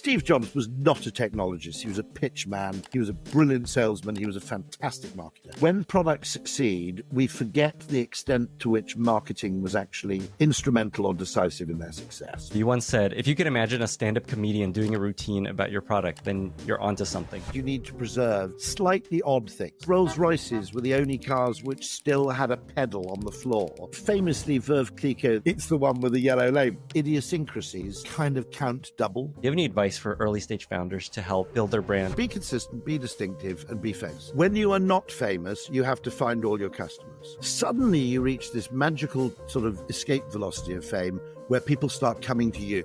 Steve Jobs was not a technologist. He was a pitch man. He was a brilliant salesman. He was a fantastic marketer. When products succeed, we forget the extent to which marketing was actually instrumental or decisive in their success. You once said, if you could imagine a stand-up comedian doing a routine about your product, then you're onto something. You need to preserve slightly odd things. Rolls-Royces were the only cars which still had a pedal on the floor. Famously, Veuve Clicquot, it's the one with the yellow label. Idiosyncrasies kind of count double. Do you have any advice for early-stage founders to help build their brand? Be consistent, be distinctive, and be famous. When you are not famous, you have to find all your customers. Suddenly, you reach this magical sort of escape velocity of fame where people start coming to you.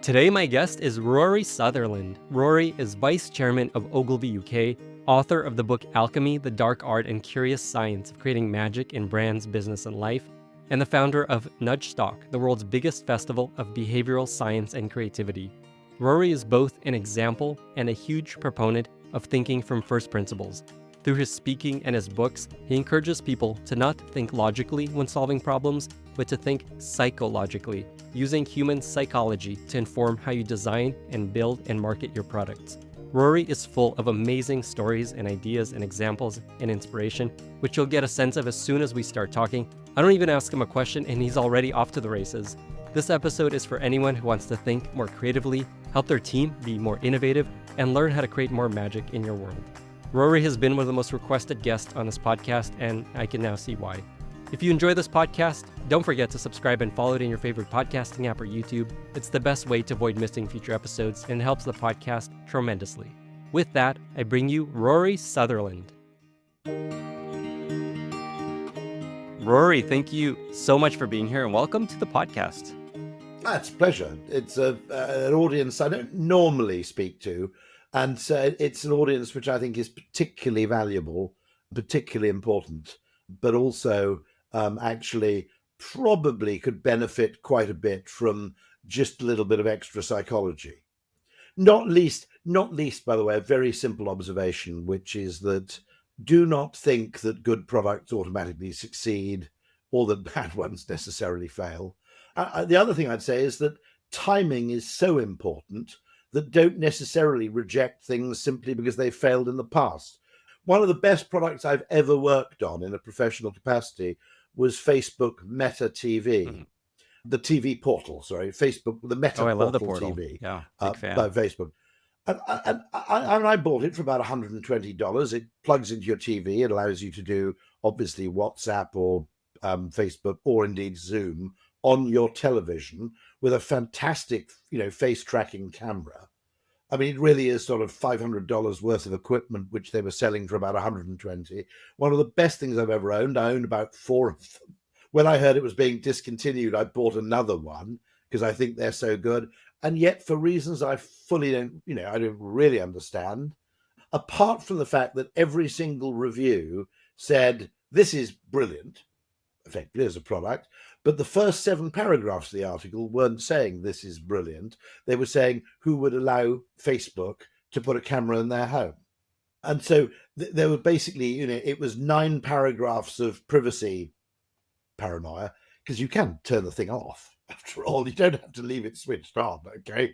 Today, my guest is Rory Sutherland. Rory is Vice Chairman of Ogilvy UK, author of the book Alchemy, The Dark Art and Curious Science of Creating Magic in Brands, Business, and Life, and the founder of Nudgestock, the world's biggest festival of behavioral science and creativity. Rory is both an example and a huge proponent of thinking from first principles. Through his speaking and his books, he encourages people to not think logically when solving problems, but to think psychologically, using human psychology to inform how you design and build and market your products. Rory is full of amazing stories and ideas and examples and inspiration, which you'll get a sense of as soon as we start talking. I don't even ask him a question and he's already off to the races. This episode is for anyone who wants to think more creatively, help their team be more innovative, and learn how to create more magic in your world. Rory has been one of the most requested guests on this podcast, and I can now see why. If you enjoy this podcast, don't forget to subscribe and follow it in your favorite podcasting app or YouTube. It's the best way to avoid missing future episodes and helps the podcast tremendously. With that, I bring you Rory Sutherland. Rory, thank you so much for being here and welcome to the podcast. It's a pleasure. It's an audience I don't normally speak to, and it's an audience which I think is particularly valuable, particularly important, but also actually probably could benefit quite a bit from just a little bit of extra psychology. Not least, by the way, a very simple observation, which is that do not think that good products automatically succeed or that bad ones necessarily fail. The other thing I'd say is that timing is so important that don't necessarily reject things simply because they failed in the past. One of the best products I've ever worked on in a professional capacity was Facebook Meta TV, the TV portal, Facebook, the Meta I love the portal portal. TV Yeah, big fan. by Facebook. And I bought it for about $120. It plugs into your TV. It allows you to do, obviously, WhatsApp or Facebook or indeed Zoom on your television with a fantastic, face tracking camera. I mean, it really is sort of $500 worth of equipment, which they were selling for about $120. One of the best things I've ever owned. I owned about 4 of them. When I heard it was being discontinued, I bought another one because I think they're so good. And yet, for reasons I fully don't really understand, apart from the fact that every single review said, this is brilliant, effectively as a product, but the first 7 paragraphs of the article weren't saying this is brilliant. They were saying who would allow Facebook to put a camera in their home. And so there were basically, it was 9 paragraphs of privacy paranoia, because you can turn the thing off. After all, you don't have to leave it switched on, okay?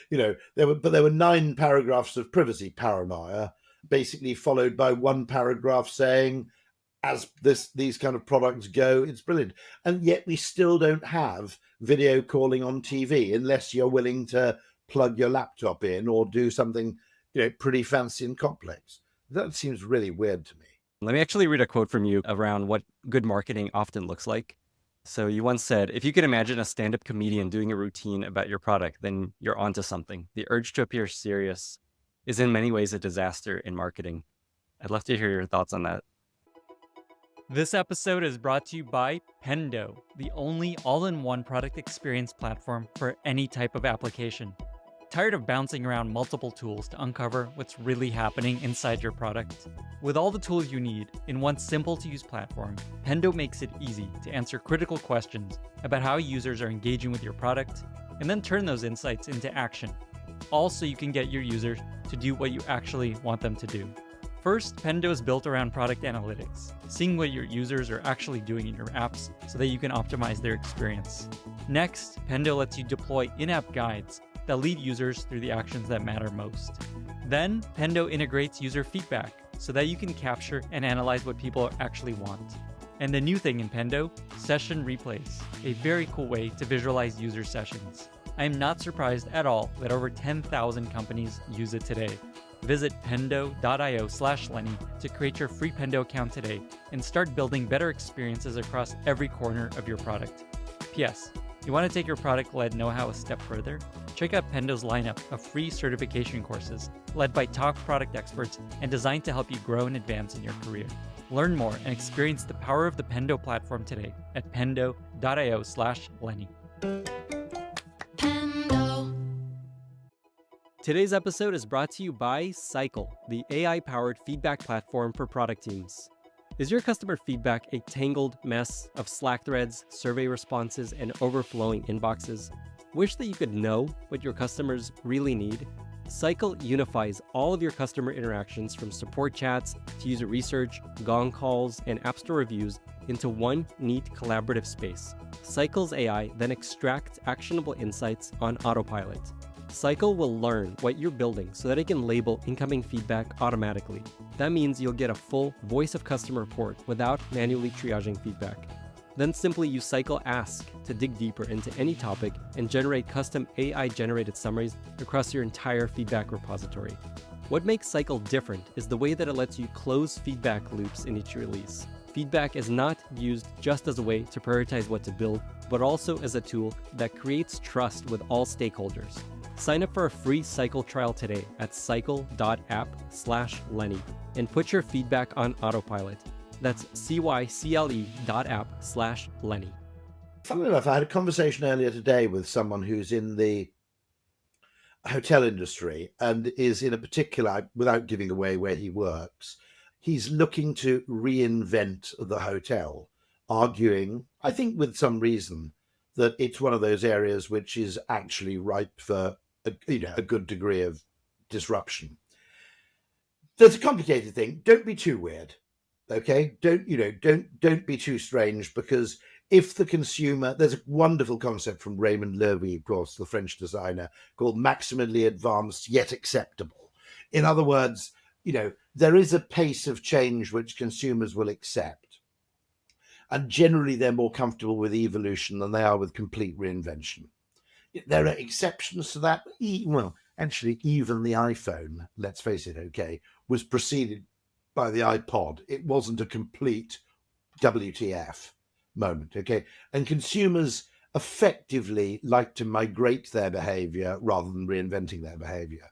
There were 9 paragraphs of privacy paranoia, basically followed by 1 paragraph saying, as these kind of products go, it's brilliant. And yet we still don't have video calling on TV unless you're willing to plug your laptop in or do something, pretty fancy and complex. That seems really weird to me. Let me actually read a quote from you around what good marketing often looks like. So you once said, if you could imagine a stand-up comedian doing a routine about your product, then you're onto something. The urge to appear serious is in many ways a disaster in marketing. I'd love to hear your thoughts on that. This episode is brought to you by Pendo, the only all-in-one product experience platform for any type of application. Tired of bouncing around multiple tools to uncover what's really happening inside your product? With all the tools you need in one simple-to-use platform, Pendo makes it easy to answer critical questions about how users are engaging with your product, and then turn those insights into action, all so you can get your users to do what you actually want them to do. First, Pendo is built around product analytics, seeing what your users are actually doing in your apps so that you can optimize their experience. Next, Pendo lets you deploy in-app guides that lead users through the actions that matter most. Then, Pendo integrates user feedback so that you can capture and analyze what people actually want. And the new thing in Pendo, session replays, a very cool way to visualize user sessions. I am not surprised at all that over 10,000 companies use it today. Visit pendo.io/Lenny to create your free Pendo account today and start building better experiences across every corner of your product. P.S. You want to take your product-led know-how a step further? Check out Pendo's lineup of free certification courses led by top product experts and designed to help you grow and advance in your career. Learn more and experience the power of the Pendo platform today at pendo.io/Lenny. Today's episode is brought to you by Cycle, the AI-powered feedback platform for product teams. Is your customer feedback a tangled mess of Slack threads, survey responses, and overflowing inboxes? Wish that you could know what your customers really need? Cycle unifies all of your customer interactions from support chats to user research, Gong calls, and App Store reviews into one neat collaborative space. Cycle's AI then extracts actionable insights on autopilot. Cycle will learn what you're building so that it can label incoming feedback automatically. That means you'll get a full voice of customer report without manually triaging feedback. Then simply use Cycle Ask to dig deeper into any topic and generate custom AI-generated summaries across your entire feedback repository. What makes Cycle different is the way that it lets you close feedback loops in each release. Feedback is not used just as a way to prioritize what to build, but also as a tool that creates trust with all stakeholders. Sign up for a free Cycle trial today at cycle.app/Lenny and put your feedback on autopilot. That's cycle.app/Lenny. Funnily enough, I had a conversation earlier today with someone who's in the hotel industry and is in a particular, without giving away where he works, he's looking to reinvent the hotel, arguing, I think with some reason, that it's one of those areas which is actually ripe for a good degree of disruption. There's a complicated thing. Don't be too weird, okay? Don't be too strange, because if the consumer, there's a wonderful concept from Raymond Loewy, of course, the French designer, called maximally advanced yet acceptable. In other words, there is a pace of change which consumers will accept. And generally, they're more comfortable with evolution than they are with complete reinvention. There are exceptions to that. Well, actually, even the iPhone, let's face it, okay, was preceded by the iPod. It wasn't a complete WTF moment, okay? And consumers effectively like to migrate their behavior rather than reinventing their behavior.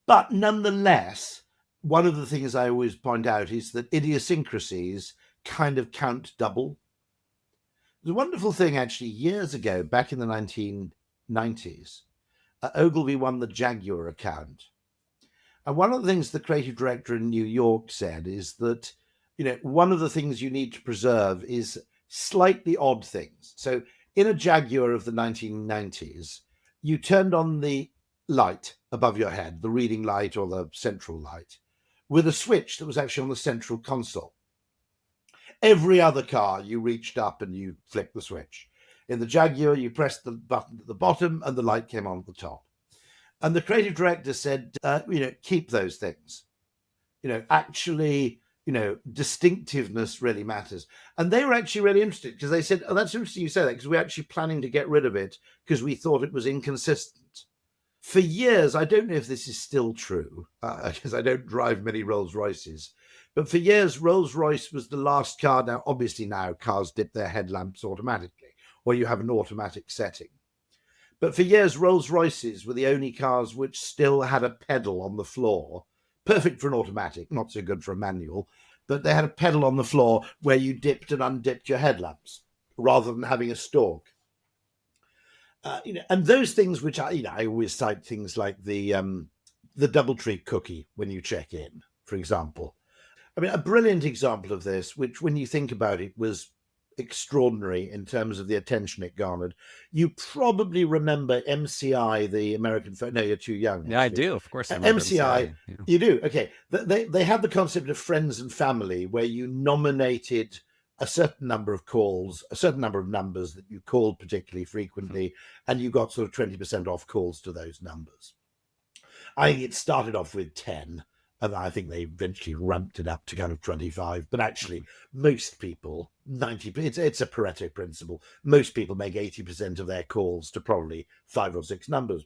But nonetheless, one of the things I always point out is that idiosyncrasies kind of count double. There's a wonderful thing, actually, years ago, back in the 1990s, Ogilvy won the Jaguar account. And one of the things the creative director in New York said is that, one of the things you need to preserve is slightly odd things. So in a Jaguar of the 1990s, you turned on the light above your head, the reading light or the central light, with a switch that was actually on the central console. Every other car, you reached up and you flicked the switch. In the Jaguar, you pressed the button at the bottom and the light came on at the top. And the creative director said, keep those things. Distinctiveness really matters. And they were actually really interested, because they said, oh, that's interesting you say that, because we're actually planning to get rid of it because we thought it was inconsistent. For years, I don't know if this is still true, because I don't drive many Rolls Royces, but for years, Rolls-Royce was the last car. Now, obviously now cars dip their headlamps automatically, or you have an automatic setting. But for years, Rolls-Royces were the only cars which still had a pedal on the floor, perfect for an automatic, not so good for a manual, but they had a pedal on the floor where you dipped and undipped your headlamps rather than having a stalk. And those things which I always cite things like the DoubleTree cookie when you check in, for example. I mean, a brilliant example of this, which when you think about it was extraordinary in terms of the attention it garnered. You probably remember MCI, the American phone. No, you're too young. Yeah, I actually. do. Of course, I remember MCI. Yeah. You do. Okay. They had the concept of friends and family, where you nominated a certain number of calls, a certain number of numbers that you called particularly frequently, and you got sort of 20% off calls to those numbers. I think it started off with 10, and I think they eventually ramped it up to kind of 25. But actually, most people, 90%, it's a Pareto principle. Most people make 80% of their calls to probably 5 or 6 numbers.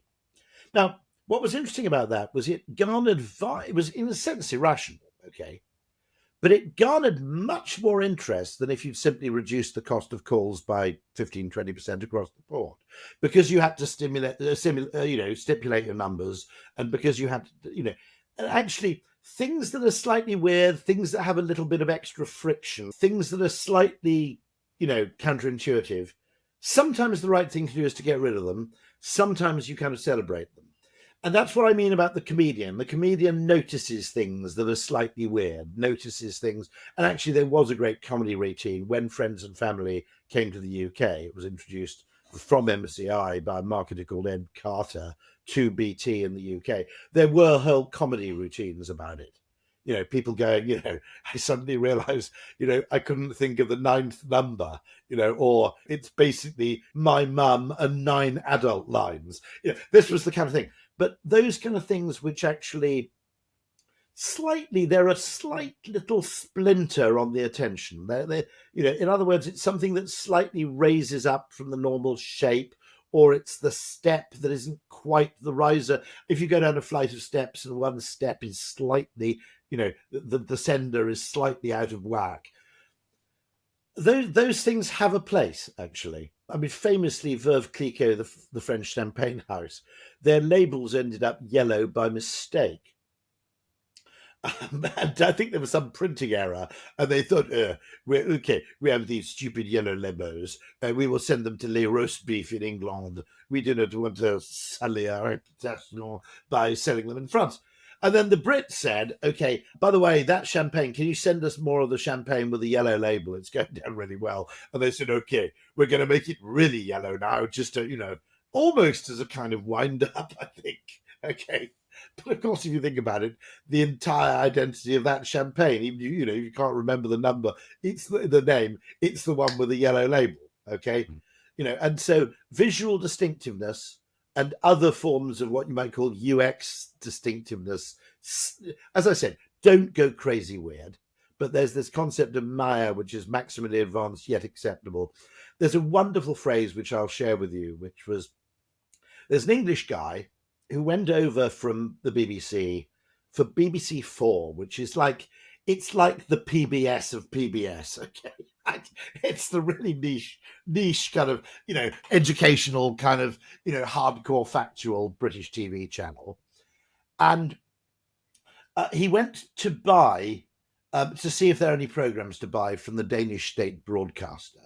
Now, what was interesting about that was it garnered, it was in a sense irrational, okay? But it garnered much more interest than if you'd simply reduced the cost of calls by 15, 20% across the board, because you had to stipulate your numbers, and because you had to, and actually things that are slightly weird, things that have a little bit of extra friction, things that are slightly, counterintuitive. Sometimes the right thing to do is to get rid of them. Sometimes you kind of celebrate them. And that's what I mean about the comedian. The comedian notices things that are slightly weird, notices things. And actually, there was a great comedy routine when Friends and Family came to the UK. It was introduced from MCI by a marketer called Ed Carter to BT in the UK. There were whole comedy routines about it. People going, I suddenly realized, I couldn't think of the 9th number, or it's basically my mum and 9 adult lines. This was the kind of thing. But those kind of things which actually they're a slight little splinter on the attention. In other words, it's something that slightly raises up from the normal shape, or it's the step that isn't quite the riser. If you go down a flight of steps and one step is slightly, the sender is slightly out of whack. Those things have a place, actually. I mean, famously, Veuve Clicquot, the French champagne house, their labels ended up yellow by mistake. And I think there was some printing error, and they thought, we have these stupid yellow labels. We will send them to Les Roast Beef in England. We do not want to sully our reputation by selling them in France. And then the Brits said, okay, by the way, that champagne, can you send us more of the champagne with the yellow label? It's going down really well. And they said, okay, we're going to make it really yellow now, just to, almost as a kind of wind up, I think. Okay. But of course, if you think about it, the entire identity of that champagne, even you can't remember the number, it's the name, it's the one with the yellow label. Okay. And so visual distinctiveness and other forms of what you might call UX distinctiveness, as I said, don't go crazy weird. But there's this concept of Maya, which is maximally advanced yet acceptable. There's a wonderful phrase which I'll share with you, which was, there's an English guy who went over from the BBC for BBC 4, which is it's like the PBS of PBS. Okay. It's the really niche kind of, educational kind of, hardcore factual British TV channel. And he went to buy, to see if there are any programs to buy from the Danish state broadcaster.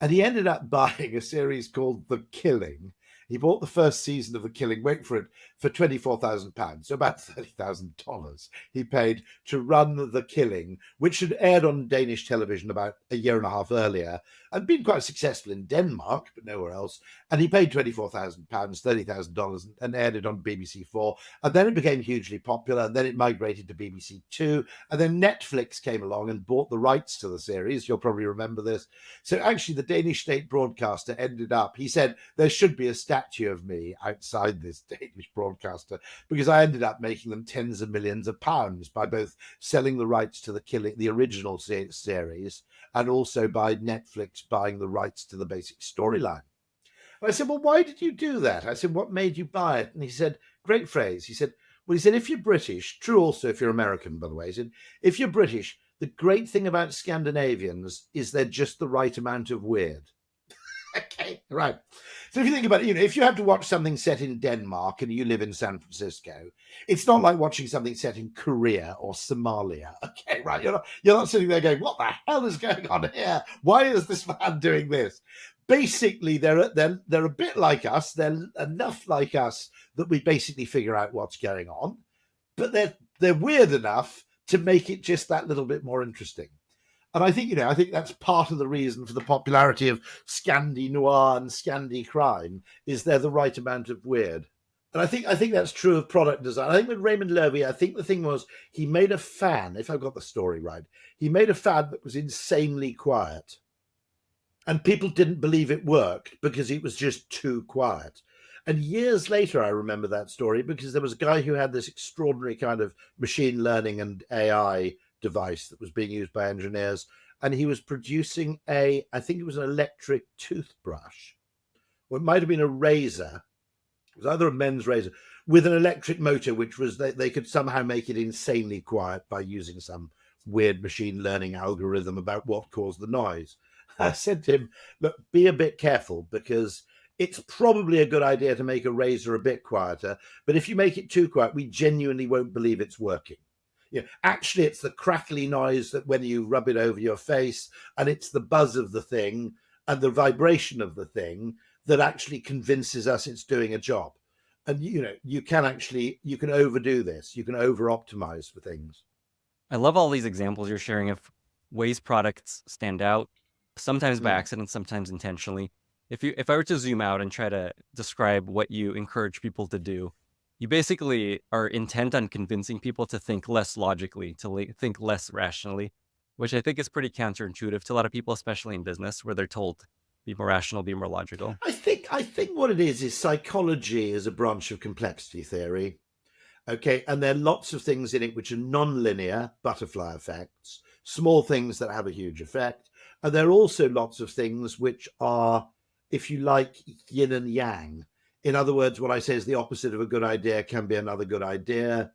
And he ended up buying a series called The Killing. He bought the first season of The Killing, wait for it, for £24,000, so about $30,000 he paid to run The Killing, which had aired on Danish television about a year and a half earlier and been quite successful in Denmark, but nowhere else. And he paid £24,000, $30,000, and aired it on BBC 4. And then it became hugely popular, and then it migrated to BBC 2. And then Netflix came along and bought the rights to the series. You'll probably remember this. So actually, the Danish state broadcaster ended up, he said, there should be a statue of me outside this Danish broadcaster, because I ended up making them tens of millions of pounds by both selling the rights to The Killing, the original series, and also by Netflix buying the rights to the basic storyline. And I said, well, why did you do that? I said, what made you buy it? And he said, great phrase. He said, if you're British, true also if you're American, by the way, he said, if you're British, the great thing about Scandinavians is they're just the right amount of weird. Okay, right. So if you think about it, if you have to watch something set in Denmark and you live in San Francisco, it's not like watching something set in Korea or Somalia. Okay, right. You're not sitting there going, what the hell is going on here? Why is this man doing this? Basically, they're a bit like us. They're enough like us that we basically figure out what's going on, but they're weird enough to make it just that little bit more interesting. And I think, I think that's part of the reason for the popularity of Scandi noir and Scandi crime is they're the right amount of weird. And I think that's true of product design. I think with Raymond Loewy, I think the thing was he made a fan, if I've got the story right, he made a fan that was insanely quiet. And people didn't believe it worked because it was just too quiet. And years later, I remember that story because there was a guy who had this extraordinary kind of machine learning and AI device that was being used by engineers. And he was producing I think it was an electric toothbrush, or it might have been a razor. It was either a men's razor with an electric motor, which was they could somehow make it insanely quiet by using some weird machine learning algorithm about what caused the noise. I said to him, look, be a bit careful because it's probably a good idea to make a razor a bit quieter. But if you make it too quiet, we genuinely won't believe it's working. Actually, it's the crackly noise that when you rub it over your face, and it's the buzz of the thing and the vibration of the thing that actually convinces us it's doing a job. And you can overdo this. You can over optimize for things. I love all these examples you're sharing of ways products stand out, sometimes by accident, sometimes intentionally. If I were to zoom out and try to describe what you encourage people to do, you basically are intent on convincing people to think less logically, to think less rationally, which I think is pretty counterintuitive to a lot of people, especially in business, where they're told be more rational, be more logical. I think what it is psychology is a branch of complexity theory. Okay, and there are lots of things in it which are non-linear, butterfly effects, small things that have a huge effect. And there are also lots of things which are, if you like, yin and yang. In other words, what I say is the opposite of a good idea can be another good idea.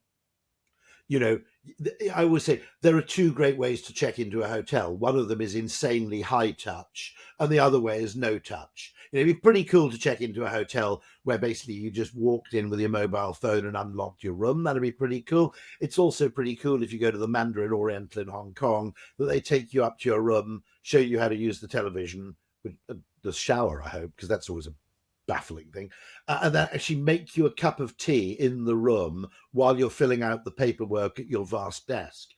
I always say there are two great ways to check into a hotel. One of them is insanely high touch, and the other way is no touch. It'd be pretty cool to check into a hotel where basically you just walked in with your mobile phone and unlocked your room. That'd be pretty cool. It's also pretty cool if you go to the Mandarin Oriental in Hong Kong that they take you up to your room, show you how to use the television, the shower, I hope, because that's always a baffling thing, and that actually make you a cup of tea in the room while you're filling out the paperwork at your vast desk.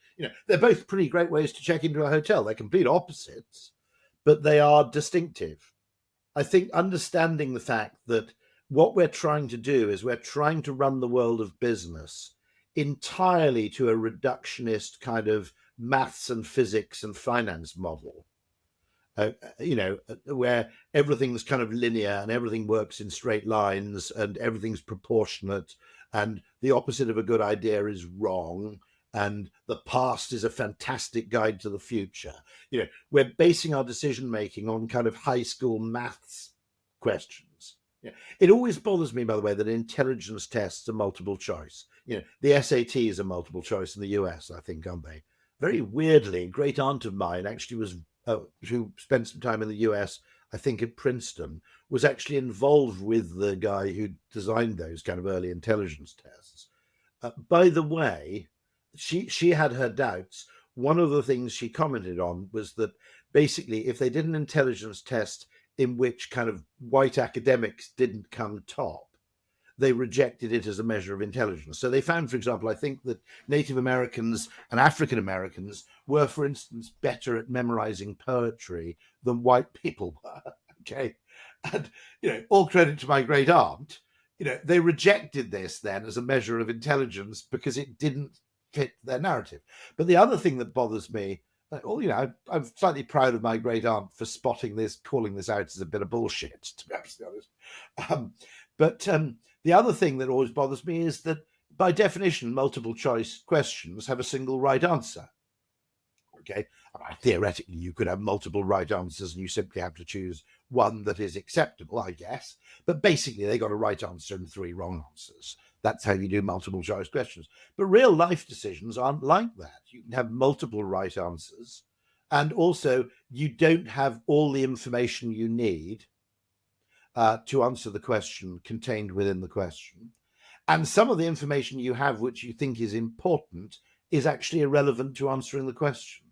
They're both pretty great ways to check into a hotel. They're complete opposites, but they are distinctive. I think understanding the fact that what we're trying to do is we're trying to run the world of business entirely to a reductionist kind of maths and physics and finance model. Where everything's kind of linear and everything works in straight lines and everything's proportionate and the opposite of a good idea is wrong and the past is a fantastic guide to the future. We're basing our decision making on kind of high school maths questions. It always bothers me, by the way, that intelligence tests are multiple choice. The SATs are multiple choice in the US, I think, aren't they? Very weirdly, a great aunt of mine actually was who spent some time in the US, I think at Princeton, was actually involved with the guy who designed those kind of early intelligence tests. By the way, she had her doubts. One of the things she commented on was that basically if they did an intelligence test in which kind of white academics didn't come top, they rejected it as a measure of intelligence. So they found, for example, I think that Native Americans and African Americans were, for instance, better at memorizing poetry than white people were. Okay. And, all credit to my great aunt, they rejected this then as a measure of intelligence because it didn't fit their narrative. But the other thing that bothers me, I'm slightly proud of my great aunt for spotting this, calling this out as a bit of bullshit, to be absolutely honest. The other thing that always bothers me is that, by definition, multiple choice questions have a single right answer. Okay, theoretically, you could have multiple right answers and you simply have to choose one that is acceptable, I guess. But basically, they got a right answer and 3 wrong answers. That's how you do multiple choice questions. But real life decisions aren't like that. You can have multiple right answers. And also, you don't have all the information you need to answer the question contained within the question. And some of the information you have, which you think is important, is actually irrelevant to answering the question.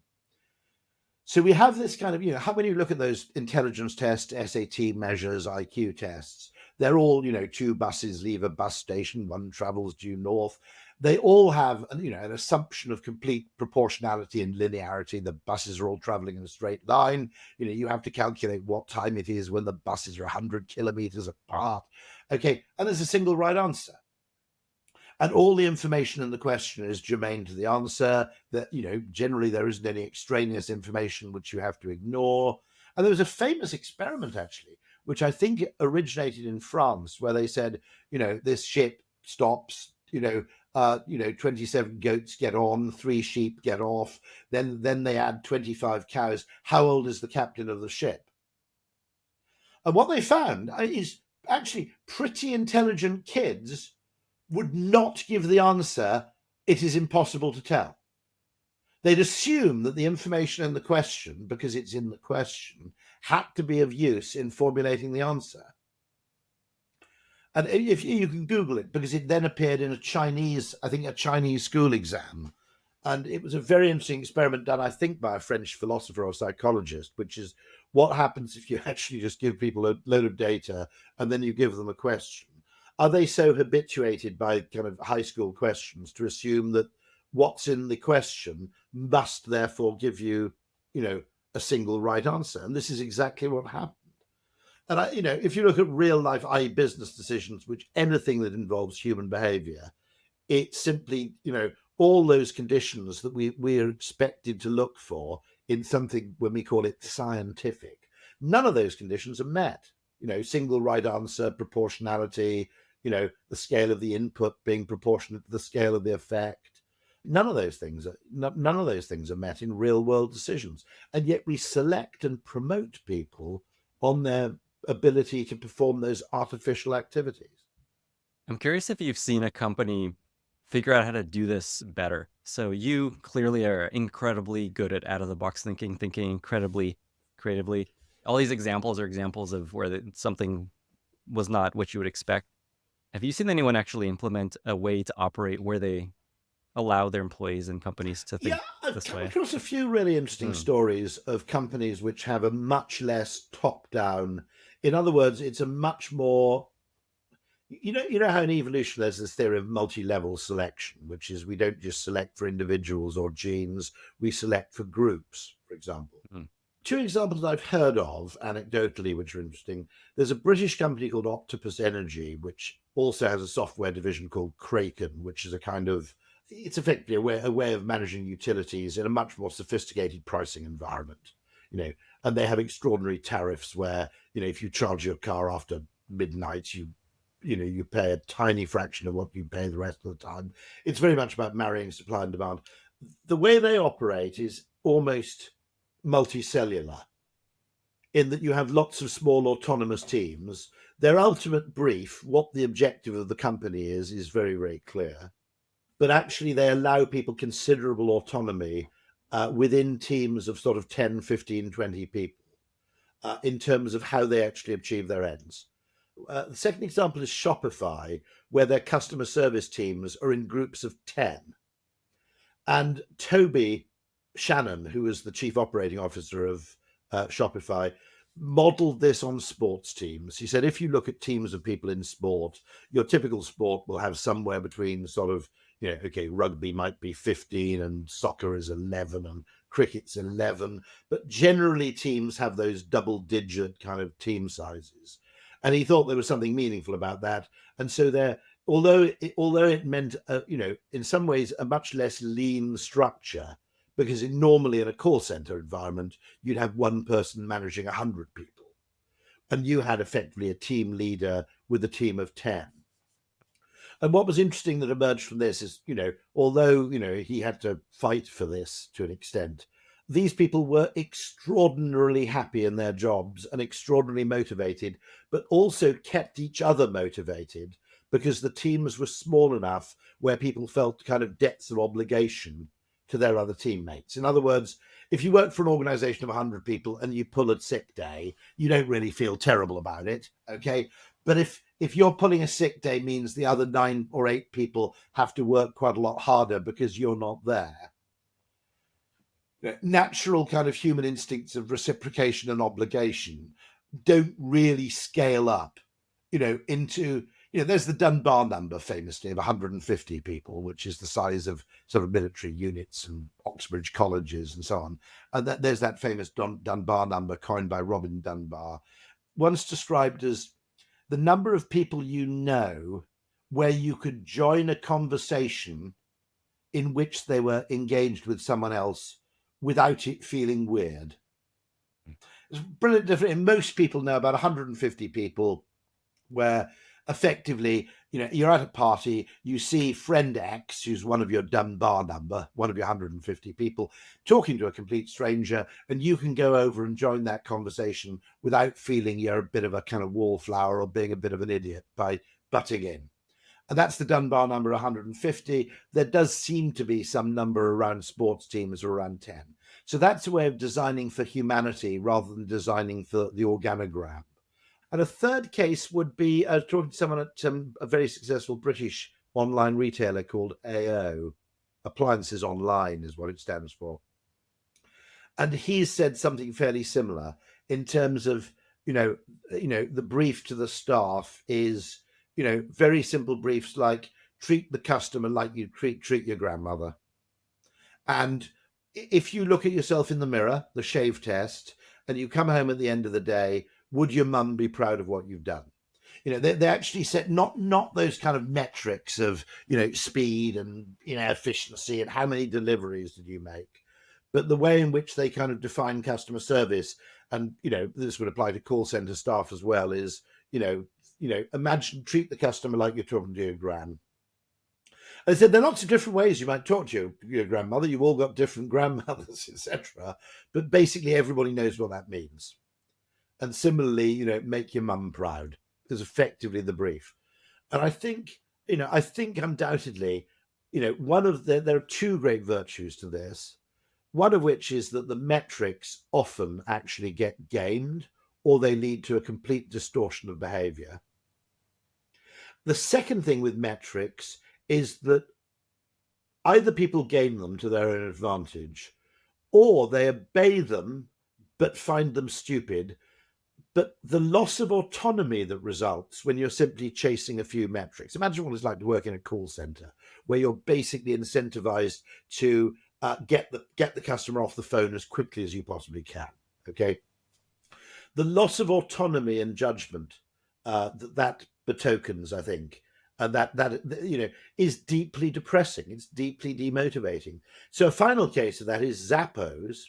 So we have this kind of, when you look at those intelligence tests, SAT measures, IQ tests, they're all, 2 buses leave a bus station, one travels due north. They all have, an assumption of complete proportionality and linearity. The buses are all traveling in a straight line. You have to calculate what time it is when the buses are 100 kilometers apart. Okay, and there's a single right answer. And all the information in the question is germane to the answer. That, generally there isn't any extraneous information which you have to ignore. And there was a famous experiment, actually, which I think originated in France, where they said, this ship stops, 27 goats get on, 3 sheep get off, then they add 25 cows. How old is the captain of the ship? And what they found is actually pretty intelligent kids would not give the answer, it is impossible to tell. They'd assume that the information in the question, because it's in the question, had to be of use in formulating the answer. And if you can Google it, because it then appeared in a Chinese school exam. And it was a very interesting experiment done, I think, by a French philosopher or psychologist, which is what happens if you actually just give people a load of data and then you give them a question. Are they so habituated by kind of high school questions to assume that what's in the question must therefore give you, a single right answer? And this is exactly what happened. And if you look at real life, i.e. business decisions, which anything that involves human behavior, it's simply, all those conditions that we're expected to look for in something when we call it scientific. None of those conditions are met. Single right answer, proportionality, the scale of the input being proportionate to the scale of the effect. None of those things are met in real world decisions. And yet we select and promote people on their ability to perform those artificial activities. I'm curious if you've seen a company figure out how to do this better. So you clearly are incredibly good at out-of-the-box thinking incredibly creatively. All these examples are examples of where something was not what you would expect. Have you seen anyone actually implement a way to operate where they allow their employees and companies to think I've this come way? across a few really interesting stories of companies which have a much less top-down. In other words, it's a much more, you know how in evolution there's this theory of multi-level selection, which is we don't just select for individuals or genes, we select for groups, for example. Two examples I've heard of anecdotally, which are interesting. There's a British company called Octopus Energy, which also has a software division called Kraken, which is it's effectively a way of managing utilities in a much more sophisticated pricing environment, and they have extraordinary tariffs where, if you charge your car after midnight, you pay a tiny fraction of what you pay the rest of the time. It's very much about marrying supply and demand. The way they operate is almost multicellular, in that you have lots of small autonomous teams. Their ultimate brief, what the objective of the company is very, very clear. But actually they allow people considerable autonomy within teams of sort of 10, 15, 20 people in terms of how they actually achieve their ends. The second example is Shopify, where their customer service teams are in groups of 10. And Toby Shannon, who was the chief operating officer of Shopify, modeled this on sports teams. He said, if you look at teams of people in sport, your typical sport will have somewhere between sort of, rugby might be 15 and soccer is 11 and cricket's 11. But generally teams have those double-digit kind of team sizes. And he thought there was something meaningful about that. And so although it meant, in some ways a much less lean structure, because normally in a call center environment, you'd have one person managing 100 people. And you had effectively a team leader with a team of 10. And what was interesting that emerged from this is, although, he had to fight for this to an extent, these people were extraordinarily happy in their jobs and extraordinarily motivated, but also kept each other motivated because the teams were small enough where people felt kind of debts of obligation to their other teammates. In other words, if you work for an organization of 100 people and you pull a sick day, you don't really feel terrible about it, okay? But if you're pulling a sick day means the other 9 or 8 people have to work quite a lot harder because you're not there, natural kind of human instincts of reciprocation and obligation don't really scale up, into, there's the Dunbar number famously of 150 people, which is the size of sort of military units and Oxbridge colleges and so on. And there's that famous Dunbar number coined by Robin Dunbar, once described as the number of people where you could join a conversation in which they were engaged with someone else without it feeling weird. It's brilliant. Different. Most people know about 150 people where effectively, you're at a party, you see friend X, who's one of your Dunbar number, one of your 150 people, talking to a complete stranger, and you can go over and join that conversation without feeling you're a bit of a kind of wallflower or being a bit of an idiot by butting in. And that's the Dunbar number 150. There does seem to be some number around sports teams around 10. So that's a way of designing for humanity rather than designing for the organogram. And a third case would be talking to someone at a very successful British online retailer called AO. Appliances Online is what it stands for. And he said something fairly similar in terms of, the brief to the staff is, very simple briefs like treat the customer like you treat your grandmother. And if you look at yourself in the mirror, the shave test, and you come home at the end of the day, would your mum be proud of what you've done? They actually set not those kind of metrics of, speed and, efficiency and how many deliveries did you make, but the way in which they kind of define customer service. And, this would apply to call center staff as well is, imagine, treat the customer like you're talking to your gran. I said there are lots of different ways you might talk to your grandmother. You've all got different grandmothers, etc. But basically everybody knows what that means. And similarly, make your mum proud is effectively the brief. And I think undoubtedly, there are two great virtues to this. One of which is that the metrics often actually get gamed or they lead to a complete distortion of behavior. The second thing with metrics is that either people gain them to their own advantage or they obey them but find them stupid. But the loss of autonomy that results when you're simply chasing a few metrics. Imagine what it's like to work in a call center where you're basically incentivized to get the customer off the phone as quickly as you possibly can. Okay. The loss of autonomy and judgment that betokens, I think, and that is deeply depressing. It's deeply demotivating. So a final case of that is Zappos.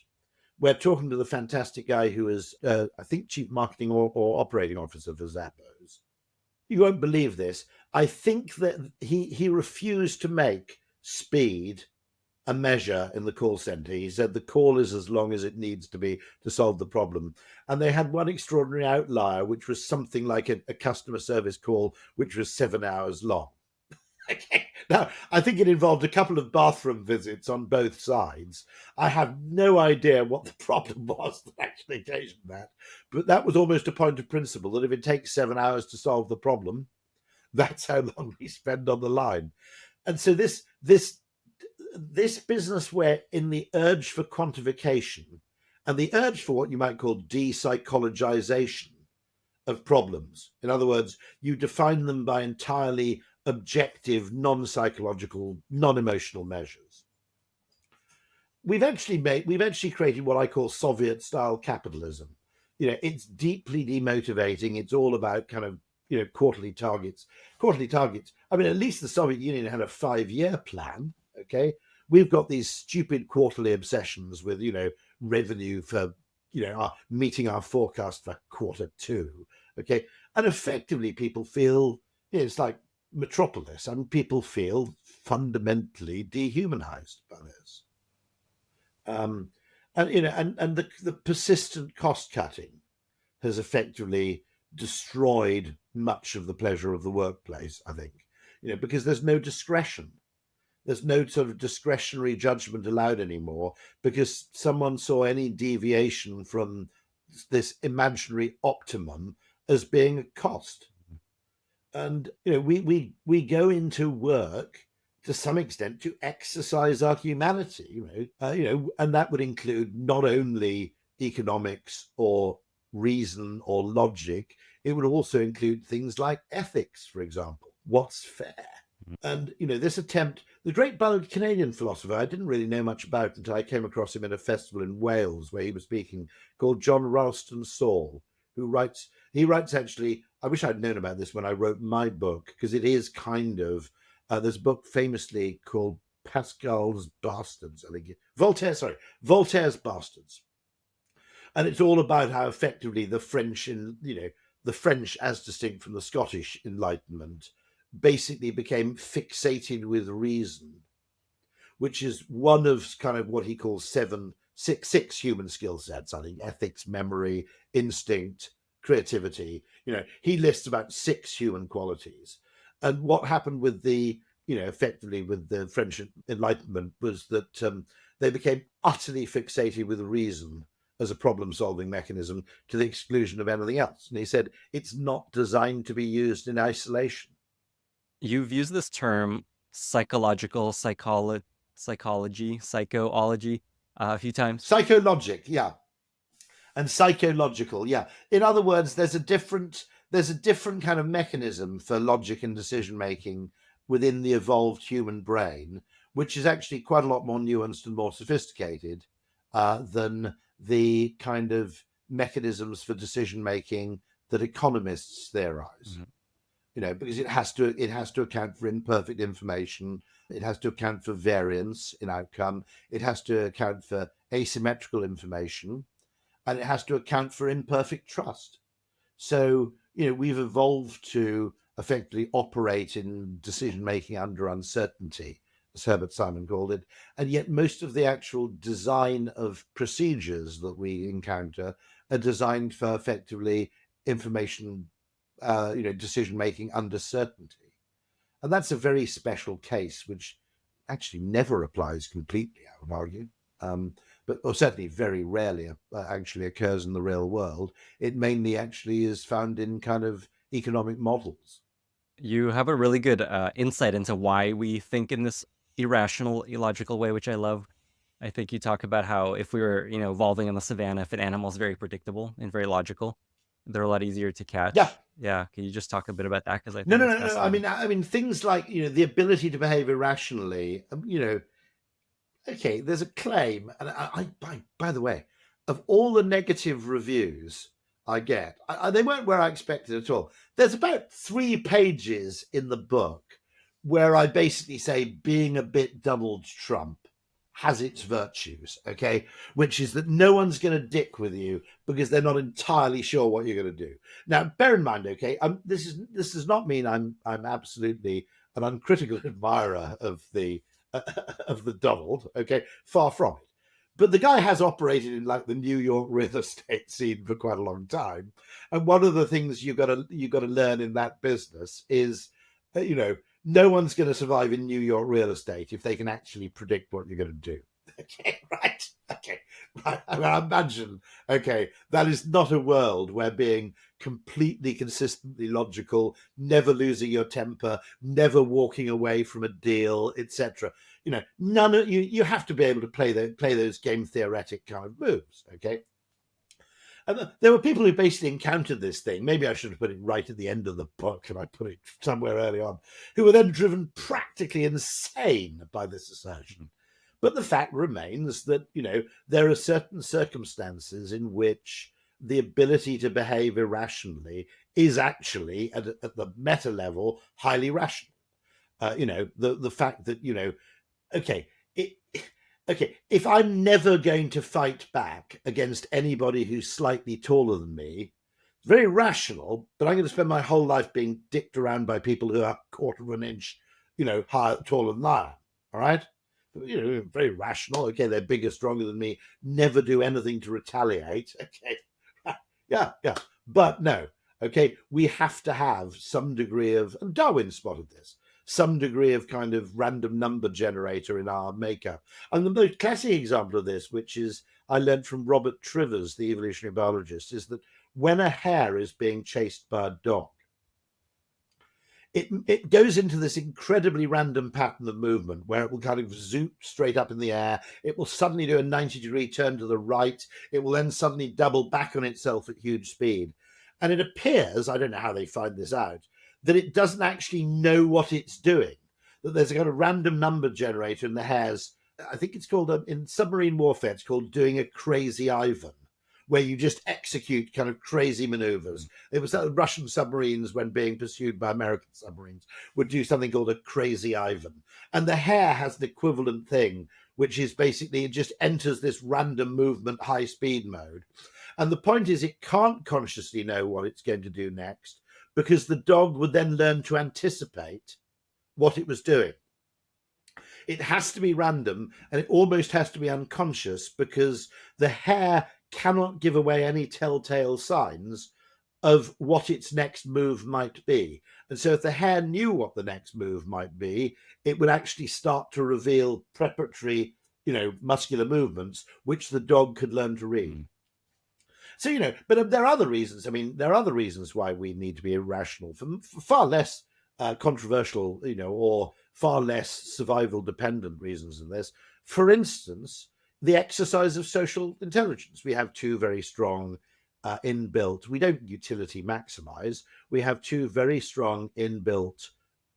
We're talking to the fantastic guy who is, I think, chief marketing or operating officer for Zappos. You won't believe this. I think that he refused to make speed a measure in the call center. He said the call is as long as it needs to be to solve the problem. And they had one extraordinary outlier, which was something like a customer service call, which was 7 hours long. Okay. Now, I think it involved a couple of bathroom visits on both sides. I have no idea what the problem was that actually occasioned that, but that was almost a point of principle that if it takes 7 hours to solve the problem, that's how long we spend on the line. And so this business where in the urge for quantification and the urge for what you might call de-psychologization of problems, in other words, you define them by entirely objective, non-psychological, non-emotional measures. We've actually created what I call Soviet-style capitalism. It's deeply demotivating. It's all about kind of, quarterly targets. I mean, at least the Soviet Union had a 5-year plan. Okay. We've got these stupid quarterly obsessions with, revenue for, meeting our forecast for Q2. Okay. And effectively people feel, it's like Metropolis, and people feel fundamentally dehumanized by this. And the persistent cost cutting has effectively destroyed much of the pleasure of the workplace, I think, because there's no discretion. There's no sort of discretionary judgment allowed anymore because someone saw any deviation from this imaginary optimum as being a cost. And we go into work to some extent to exercise our humanity, and that would include not only economics or reason or logic. It would also include things like ethics, for example. What's fair? And, this attempt, the great ballad Canadian philosopher, I didn't really know much about until I came across him at a festival in Wales where he was speaking, called John Ralston Saul, he writes actually, I wish I'd known about this when I wrote my book, because it is kind of, there's a book famously called Pascal's Bastards, I think, Voltaire's Bastards. And it's all about how effectively the French, the French as distinct from the Scottish Enlightenment, basically became fixated with reason, which is one of kind of what he calls six human skill sets, I think: ethics, memory, instinct, creativity. He lists about 6 human qualities. And what happened with effectively with the French Enlightenment was that they became utterly fixated with reason as a problem-solving mechanism to the exclusion of anything else. And he said it's not designed to be used in isolation. You've used this term psychological psychology, psychoology a few times. Psychologic, yeah. And psychological, yeah. In other words, there's a different kind of mechanism for logic and decision making within the evolved human brain, which is actually quite a lot more nuanced and more sophisticated than the kind of mechanisms for decision making that economists theorize. Because it has to account for imperfect information, it has to account for variance in outcome, it has to account for asymmetrical information, and it has to account for imperfect trust. So, we've evolved to effectively operate in decision making under uncertainty, as Herbert Simon called it, and yet most of the actual design of procedures that we encounter are designed for effectively information decision making under certainty. And that's a very special case, which actually never applies completely, I would argue, or certainly very rarely actually occurs in the real world. It mainly actually is found in kind of economic models. You have a really good insight into why we think in this irrational, illogical way, which I love. I think you talk about how if we were, evolving in the savannah, if an animal is very predictable and very logical, they're a lot easier to catch. Yeah. Can you just talk a bit about that? Because I think no. I mean, things like the ability to behave irrationally. Okay, there's a claim, and by the way, of all the negative reviews I get, they weren't where I expected at all. There's about 3 pages in the book where I basically say being a bit Donald Trump has its virtues, okay? Which is that no one's going to dick with you because they're not entirely sure what you're going to do. Now, bear in mind, okay, this does not mean I'm absolutely an uncritical admirer of the Donald, okay? Far from it. But the guy has operated in like the New York real estate scene for quite a long time, and one of the things you got to learn in that business is, no one's going to survive in New York real estate if they can actually predict what you're going to do. Okay, right. I mean, imagine, okay, that is not a world where being completely consistently logical, never losing your temper, never walking away from a deal, etc. None of you have to be able to play those game theoretic kind of moves, okay? And there were people who basically encountered this thing. Maybe I should have put it right at the end of the book, and I put it somewhere early on, who were then driven practically insane by this assertion. But the fact remains that, there are certain circumstances in which the ability to behave irrationally is actually, at the meta level, highly rational. The fact that, if I'm never going to fight back against anybody who's slightly taller than me, it's very rational, but I'm going to spend my whole life being dicked around by people who are a quarter of an inch, taller than I am. All right? Very rational. Okay, they're bigger, stronger than me, never do anything to retaliate. Okay. Yeah. But no, okay, we have to have some degree of, and Darwin spotted this, some degree of kind of random number generator in our makeup. And the most classic example of this, which is I learned from Robert Trivers, the evolutionary biologist, is that when a hare is being chased by a dog, it goes into this incredibly random pattern of movement where it will kind of zoom straight up in the air. It will suddenly do a 90-degree turn to the right. It will then suddenly double back on itself at huge speed. And it appears, I don't know how they find this out, that it doesn't actually know what it's doing, that there's a kind of random number generator in the hare's, I think it's called, in submarine warfare, it's called doing a crazy Ivan, where you just execute kind of crazy maneuvers. It was that Russian submarines, when being pursued by American submarines, would do something called a crazy Ivan. And the hare has the equivalent thing, which is basically it just enters this random movement high speed mode. And the point is it can't consciously know what it's going to do next, because the dog would then learn to anticipate what it was doing. It has to be random, and it almost has to be unconscious, because the hare cannot give away any telltale signs of what its next move might be. And so if the hare knew what the next move might be, it would actually start to reveal preparatory, muscular movements, which the dog could learn to read. So, but there are other reasons. I mean, there are other reasons why we need to be irrational, for far less controversial, or far less survival dependent reasons than this. For instance, the exercise of social intelligence. We have two very strong inbuilt, we don't utility maximize, we have two very strong inbuilt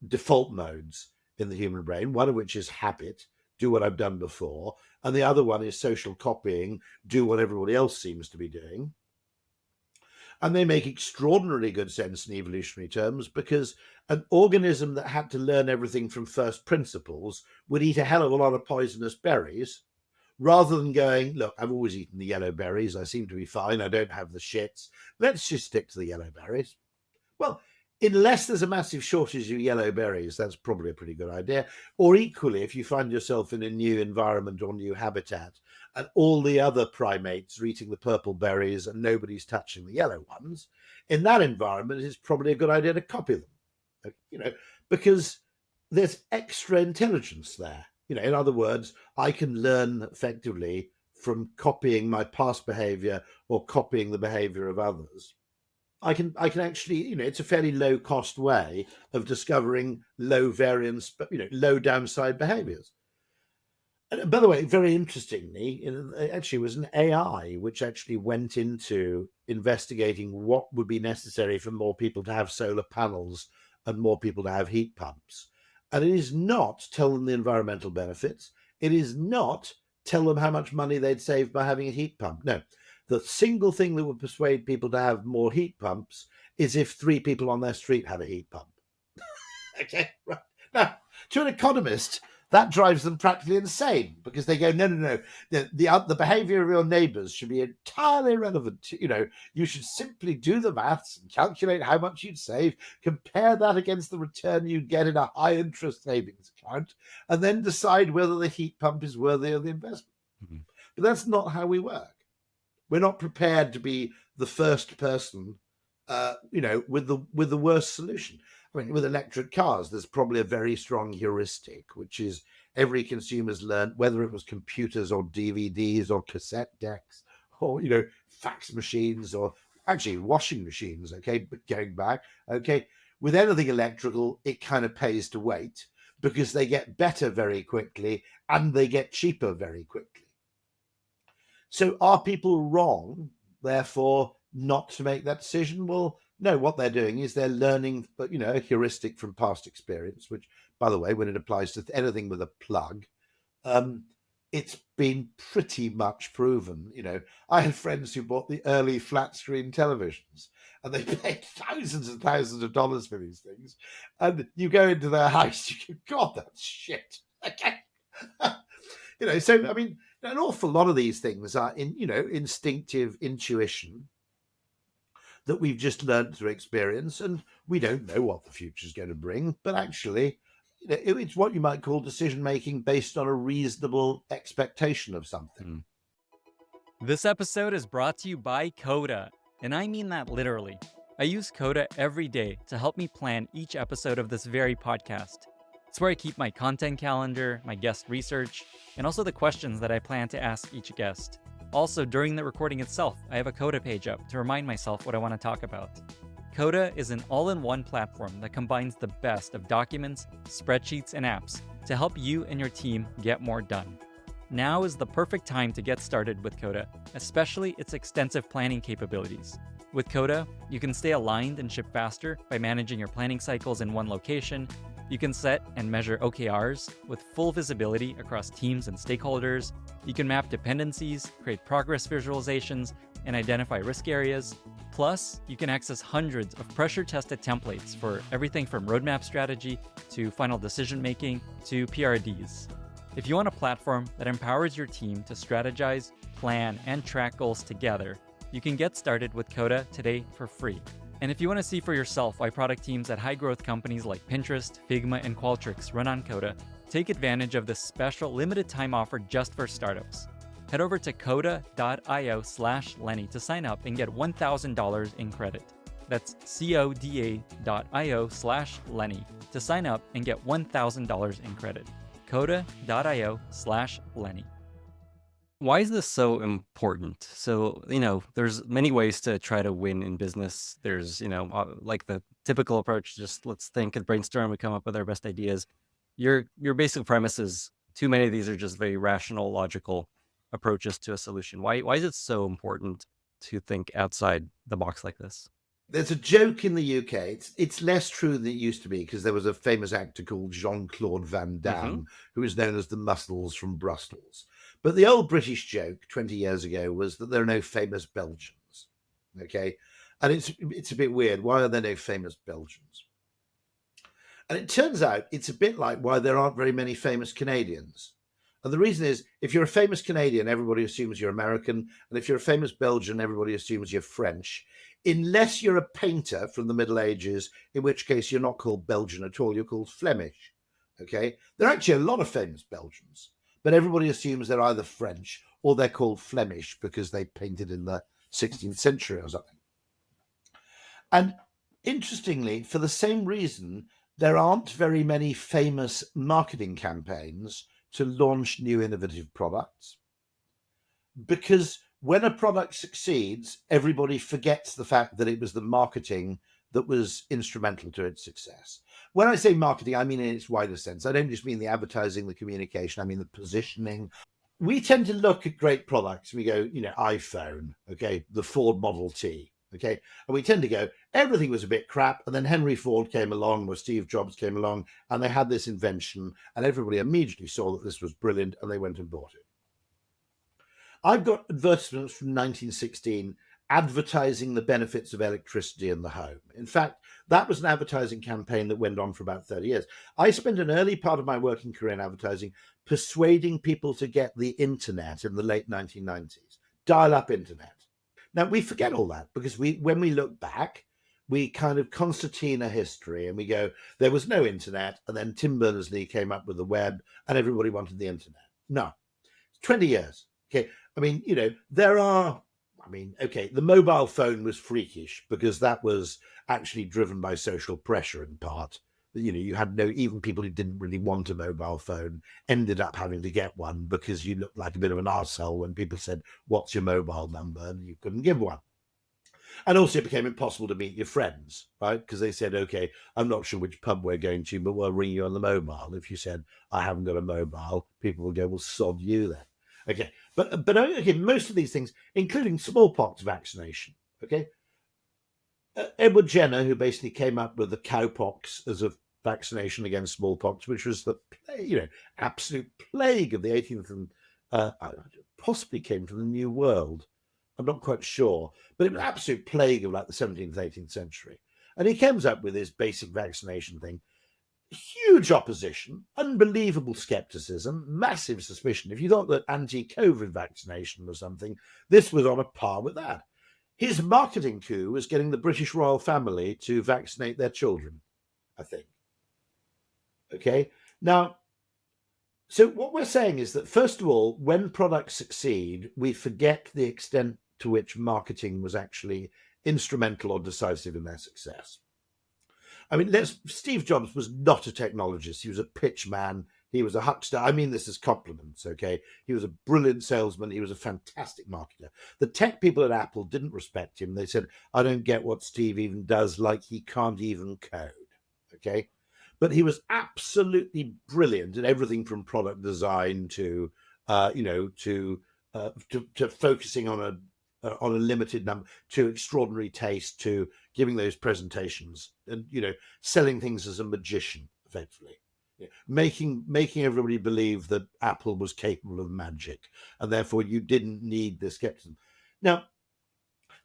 default modes in the human brain, one of which is habit, do what I've done before, and the other one is social copying, do what everybody else seems to be doing. And they make extraordinarily good sense in evolutionary terms, because an organism that had to learn everything from first principles would eat a hell of a lot of poisonous berries, rather than going, look, I've always eaten the yellow berries, I seem to be fine, I don't have the shits, let's just stick to the yellow berries. Well, unless there's a massive shortage of yellow berries, that's probably a pretty good idea. Or equally, if you find yourself in a new environment or new habitat, and all the other primates are eating the purple berries and nobody's touching the yellow ones, in that environment, it's probably a good idea to copy them, because there's extra intelligence there. In other words, I can learn effectively from copying my past behavior or copying the behavior of others. I can actually, it's a fairly low cost way of discovering low variance, but low downside behaviors. And by the way, very interestingly, it actually was an AI which actually went into investigating what would be necessary for more people to have solar panels and more people to have heat pumps. And it is not tell them the environmental benefits. It is not tell them how much money they'd save by having a heat pump. No, the single thing that would persuade people to have more heat pumps is if 3 people on their street had a heat pump. Okay, right. Now, to an economist, that drives them practically insane, because they go, no. The behavior of your neighbors should be entirely irrelevant. You should simply do the maths and calculate how much you'd save, compare that against the return you'd get in a high interest savings account, and then decide whether the heat pump is worthy of the investment. Mm-hmm. But that's not how we work. We're not prepared to be the first person, with the worst solution. I mean, with electric cars, there's probably a very strong heuristic, which is every consumer's learned, whether it was computers or DVDs or cassette decks or, fax machines or actually washing machines, okay, but going back, okay, with anything electrical, it kind of pays to wait, because they get better very quickly and they get cheaper very quickly. So are people wrong, therefore, not to make that decision? Well, no, what they're doing is they're learning, but a heuristic from past experience, which, by the way, when it applies to anything with a plug, it's been pretty much proven. I had friends who bought the early flat screen televisions, and they paid thousands and thousands of dollars for these things. And you go into their house, you go, God, that's shit. Okay. So, I mean, an awful lot of these things are instinctive intuition that we've just learned through experience, and we don't know what the future is going to bring, but actually it's what you might call decision making based on a reasonable expectation of something. This episode is brought to you by Coda, and I mean that literally. I use Coda every day to help me plan each episode of this very podcast. It's where I keep my content calendar, my guest research, and also the questions that I plan to ask each guest. Also, during the recording itself, I have a Coda page up to remind myself what I want to talk about. Coda is an all-in-one platform that combines the best of documents, spreadsheets, and apps to help you and your team get more done. Now is the perfect time to get started with Coda, especially its extensive planning capabilities. With Coda, you can stay aligned and ship faster by managing your planning cycles in one location. You can set and measure OKRs with full visibility across teams and stakeholders. You can map dependencies, create progress visualizations, and identify risk areas. Plus, you can access hundreds of pressure-tested templates for everything from roadmap strategy to final decision-making to PRDs. If you want a platform that empowers your team to strategize, plan, and track goals together, you can get started with Coda today for free. And if you want to see for yourself why product teams at high-growth companies like Pinterest, Figma, and Qualtrics run on Coda, take advantage of this special limited-time offer just for startups. Head over to coda.io/Lenny to sign up and get $1,000 in credit. That's coda.io/Lenny to sign up and get $1,000 in credit. coda.io/Lenny. Why is this so important? So, there's many ways to try to win in business. There's, like the typical approach, just let's think and brainstorm, we come up with our best ideas. Your basic premise is too many of these are just very rational, logical approaches to a solution. Why is it so important to think outside the box like this? There's a joke in the UK. It's less true than it used to be because there was a famous actor called Jean-Claude Van Damme who was known as the Muscles from Brussels. But the old British joke 20 years ago was that there are no famous Belgians. Okay, and it's a bit weird. Why are there no famous Belgians? And it turns out it's a bit like why there aren't very many famous Canadians. And the reason is, if you're a famous Canadian, everybody assumes you're American. And if you're a famous Belgian, everybody assumes you're French. Unless you're a painter from the Middle Ages, in which case you're not called Belgian at all, you're called Flemish. Okay? There are actually a lot of famous Belgians, but everybody assumes they're either French or they're called Flemish because they painted in the 16th century or something. And interestingly, for the same reason, there aren't very many famous marketing campaigns to launch new innovative products, because when a product succeeds, everybody forgets the fact that it was the marketing that was instrumental to its success. When I say marketing, I mean in its wider sense. I don't just mean the advertising, the communication, I mean the positioning. We tend to look at great products and we go, iPhone, okay, the Ford Model T, okay, and we tend to go, everything was a bit crap, and then Henry Ford came along, or Steve Jobs came along, and they had this invention, and everybody immediately saw that this was brilliant, and they went and bought it. I've got advertisements from 1916 advertising the benefits of electricity in the home. In fact, that was an advertising campaign that went on for about 30 years. I spent an early part of my working career in advertising persuading people to get the internet in the late 1990s, dial-up internet. Now, we forget all that because when we look back, we kind of concertina history and we go, there was no internet, and then Tim Berners-Lee came up with the web and everybody wanted the internet. No, 20 years. Okay, the mobile phone was freakish because that was actually driven by social pressure in part. You had even people who didn't really want a mobile phone ended up having to get one because you looked like a bit of an arsehole when people said, what's your mobile number? And you couldn't give one. And also it became impossible to meet your friends, right? Because they said, okay, I'm not sure which pub we're going to, but we'll ring you on the mobile. If you said, I haven't got a mobile, people will go, well, sod you then. Okay, but okay, most of these things, including smallpox vaccination, okay? Edward Jenner, who basically came up with the cowpox as a vaccination against smallpox, which was the absolute plague of the 18th and possibly came from the New World. I'm not quite sure, but it was an absolute plague of like the 17th, 18th century. And he comes up with this basic vaccination thing. Huge opposition, unbelievable skepticism, massive suspicion. If you thought that anti-COVID vaccination was something, this was on a par with that. His marketing coup was getting the British royal family to vaccinate their children, I think. Okay, now, so what we're saying is that, first of all, when products succeed, we forget the extent to which marketing was actually instrumental or decisive in their success. Steve Jobs was not a technologist. He was a pitch man. He was a huckster. I mean this as compliments, okay? He was a brilliant salesman. He was a fantastic marketer. The tech people at Apple didn't respect him. They said, I don't get what Steve even does, like he can't even code, okay? But he was absolutely brilliant in everything from product design to focusing on on a limited number, to extraordinary taste, to giving those presentations, and selling things as a magician, effectively. Making everybody believe that Apple was capable of magic, and therefore you didn't need the skepticism. Now,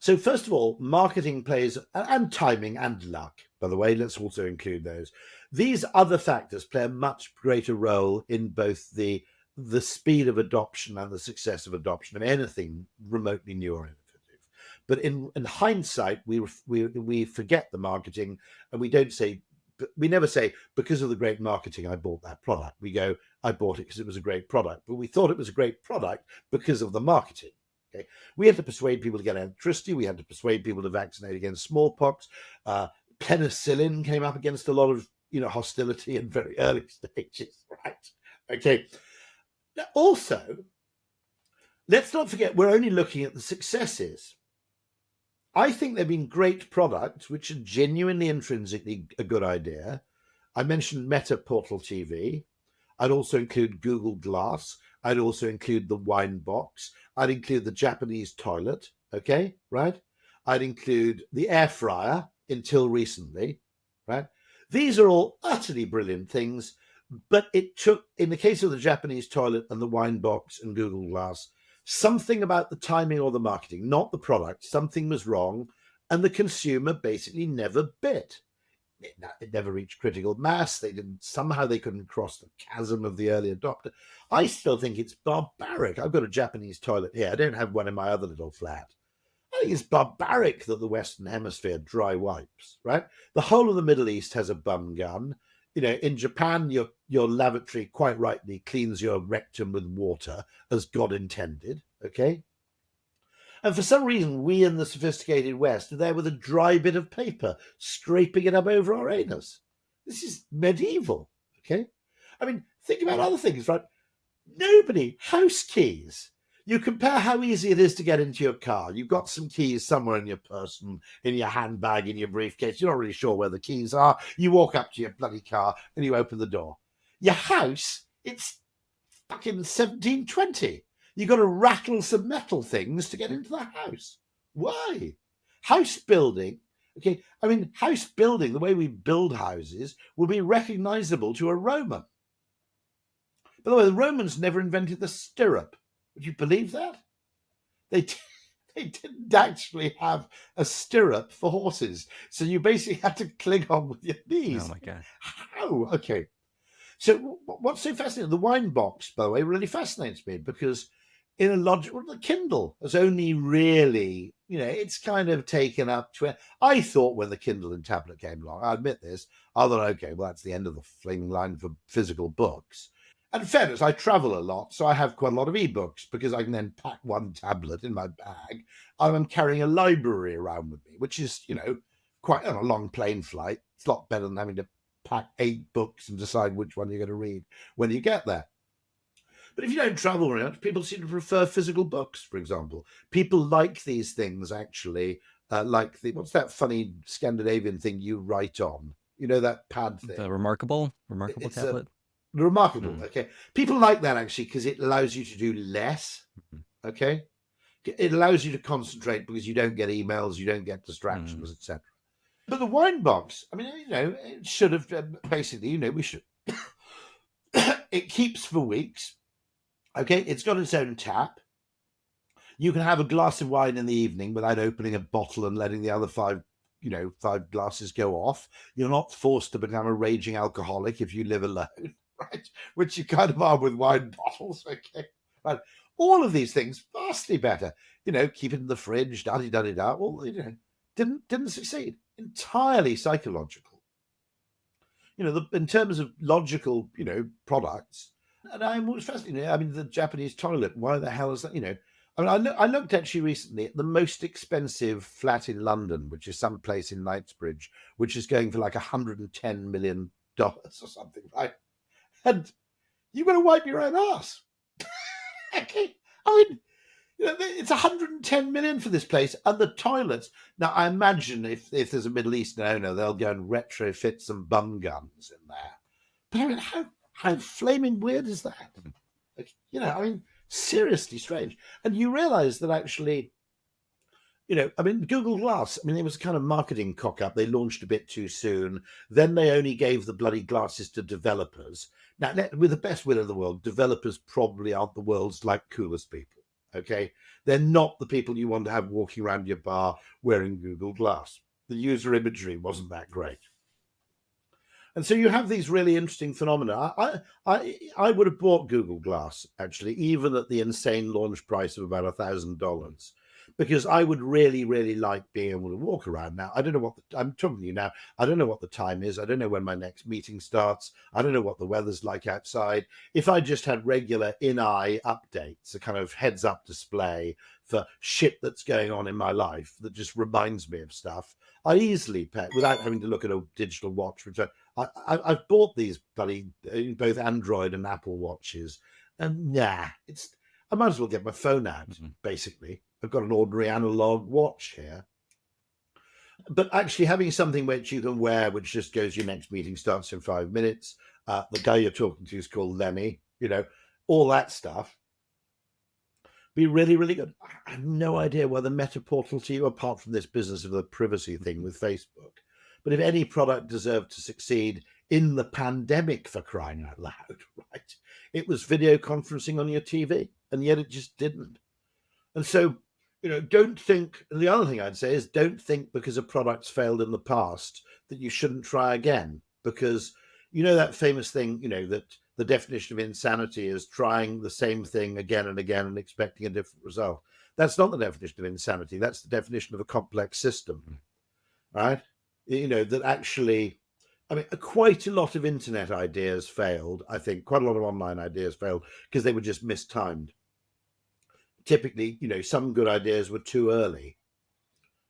so first of all, marketing plays, and timing and luck, by the way, let's also include those. These other factors play a much greater role in both the speed of adoption and the success of adoption of anything remotely new or innovative. But in hindsight, we forget the marketing, and we never say, because of the great marketing, I bought that product. We go, I bought it because it was a great product. But we thought it was a great product because of the marketing. Okay? We had to persuade people to get electricity. We had to persuade people to vaccinate against smallpox. Penicillin came up against a lot of hostility in very early stages, right? Okay. Now, also, let's not forget, we're only looking at the successes. I think there have been great products which are genuinely intrinsically a good idea. I mentioned Meta Portal TV. I'd also include Google Glass. I'd also include the wine box. I'd include the Japanese toilet, okay, right? I'd include the air fryer until recently, right? These are all utterly brilliant things, but it took, in the case of the Japanese toilet and the wine box and Google Glass, something about the timing or the marketing, not the product. Something was wrong, and the consumer basically never bit. It never reached critical mass. They couldn't cross the chasm of the early adopter. I still think it's barbaric. I've got a Japanese toilet here. I don't have one in my other little flat. I think it's barbaric that the Western Hemisphere dry wipes, right? The whole of the Middle East has a bum gun. In Japan, your lavatory quite rightly cleans your rectum with water, as God intended, okay? And for some reason, we in the sophisticated West are there with a dry bit of paper, scraping it up over our anus. This is medieval, okay? I mean, think about other things, right? House keys. You compare how easy it is to get into your car. You've got some keys somewhere in your person, in your handbag, in your briefcase. You're not really sure where the keys are. You walk up to your bloody car and you open the door. Your house, it's fucking 1720. You've got to rattle some metal things to get into the house. Why? House building, okay, house building, the way we build houses, will be recognizable to a Roman. By the way, the Romans never invented the stirrup. Would you believe that? They didn't actually have a stirrup for horses. So you basically had to cling on with your knees. Oh, my God. How? Okay. So what's so fascinating? The wine box, by the way, really fascinates me, because in a logical, the Kindle has only really, it's kind of taken up to. I thought when the Kindle and tablet came along, I admit this, I thought, okay, well, that's the end of the flaming line for physical books. And in fairness, I travel a lot, so I have quite a lot of ebooks, because I can then pack one tablet in my bag. I'm carrying a library around with me, which is, quite on a long plane flight. It's a lot better than having to pack 8 books and decide which one you're going to read when you get there. But if you don't travel very much, people seem to prefer physical books, for example. People like these things, actually, like what's that funny Scandinavian thing you write on? That pad thing. The remarkable tablet. Remarkable, okay. People like that, actually, because it allows you to do less, okay? It allows you to concentrate because you don't get emails, you don't get distractions, etc. But the wine box, it should have, basically, we should. It keeps for weeks, okay? It's got its own tap. You can have a glass of wine in the evening without opening a bottle and letting the other 5 glasses go off. You're not forced to become a raging alcoholic if you live alone. Right, which you kind of are with wine bottles, okay? Right, all of these things vastly better. Keep it in the fridge, da-di-da-di-da. Well, didn't succeed. Entirely psychological. In terms of logical, products. And I'm always fascinated. The Japanese toilet. Why the hell is that? I looked actually recently at the most expensive flat in London, which is some place in Knightsbridge, which is going for like $110 million or something, right? And you've got to wipe your own ass. Okay. It's 110 million for this place, and the toilets. Now, I imagine if there's a Middle Eastern owner, they'll go and retrofit some bum guns in there. But how flaming weird is that? Seriously strange. And you realise that actually I mean, Google Glass, I mean, it was a kind of marketing cock up. They launched a bit too soon. Then they only gave the bloody glasses to developers. Now, with the best will in the world, developers probably aren't the world's like coolest people. Okay. They're not the people you want to have walking around your bar wearing Google Glass. The user imagery wasn't that great. And so you have these really interesting phenomena. I would have bought Google Glass, actually, even at the insane launch price of about $1,000, because I would really, really like being able to walk around. Now, I don't know what I'm talking to you now. I don't know what the time is. I don't know when my next meeting starts. I don't know what the weather's like outside. If I just had regular in-eye updates, a kind of heads-up display for shit that's going on in my life that just reminds me of stuff, I easily pay without having to look at a digital watch, which I've bought these bloody both Android and Apple watches, and I might as well get my phone out. Basically, I've got an ordinary analog watch here, but actually having something which you can wear, which just goes, your next meeting starts in 5 minutes. The guy you're talking to is called Lemmy. All that stuff. Be really, really good. I have no idea whether Meta portal to you, apart from this business of the privacy thing with Facebook. But if any product deserved to succeed in the pandemic, for crying out loud, right, it was video conferencing on your TV, and yet it just didn't. And so, don't think, and the other thing I'd say is don't think because a product's failed in the past that you shouldn't try again, because that famous thing, that the definition of insanity is trying the same thing again and again and expecting a different result. That's not the definition of insanity. That's the definition of a complex system, right? That actually, I mean, quite a lot of internet ideas failed. I think quite a lot of online ideas failed because they were just mistimed. Typically, some good ideas were too early.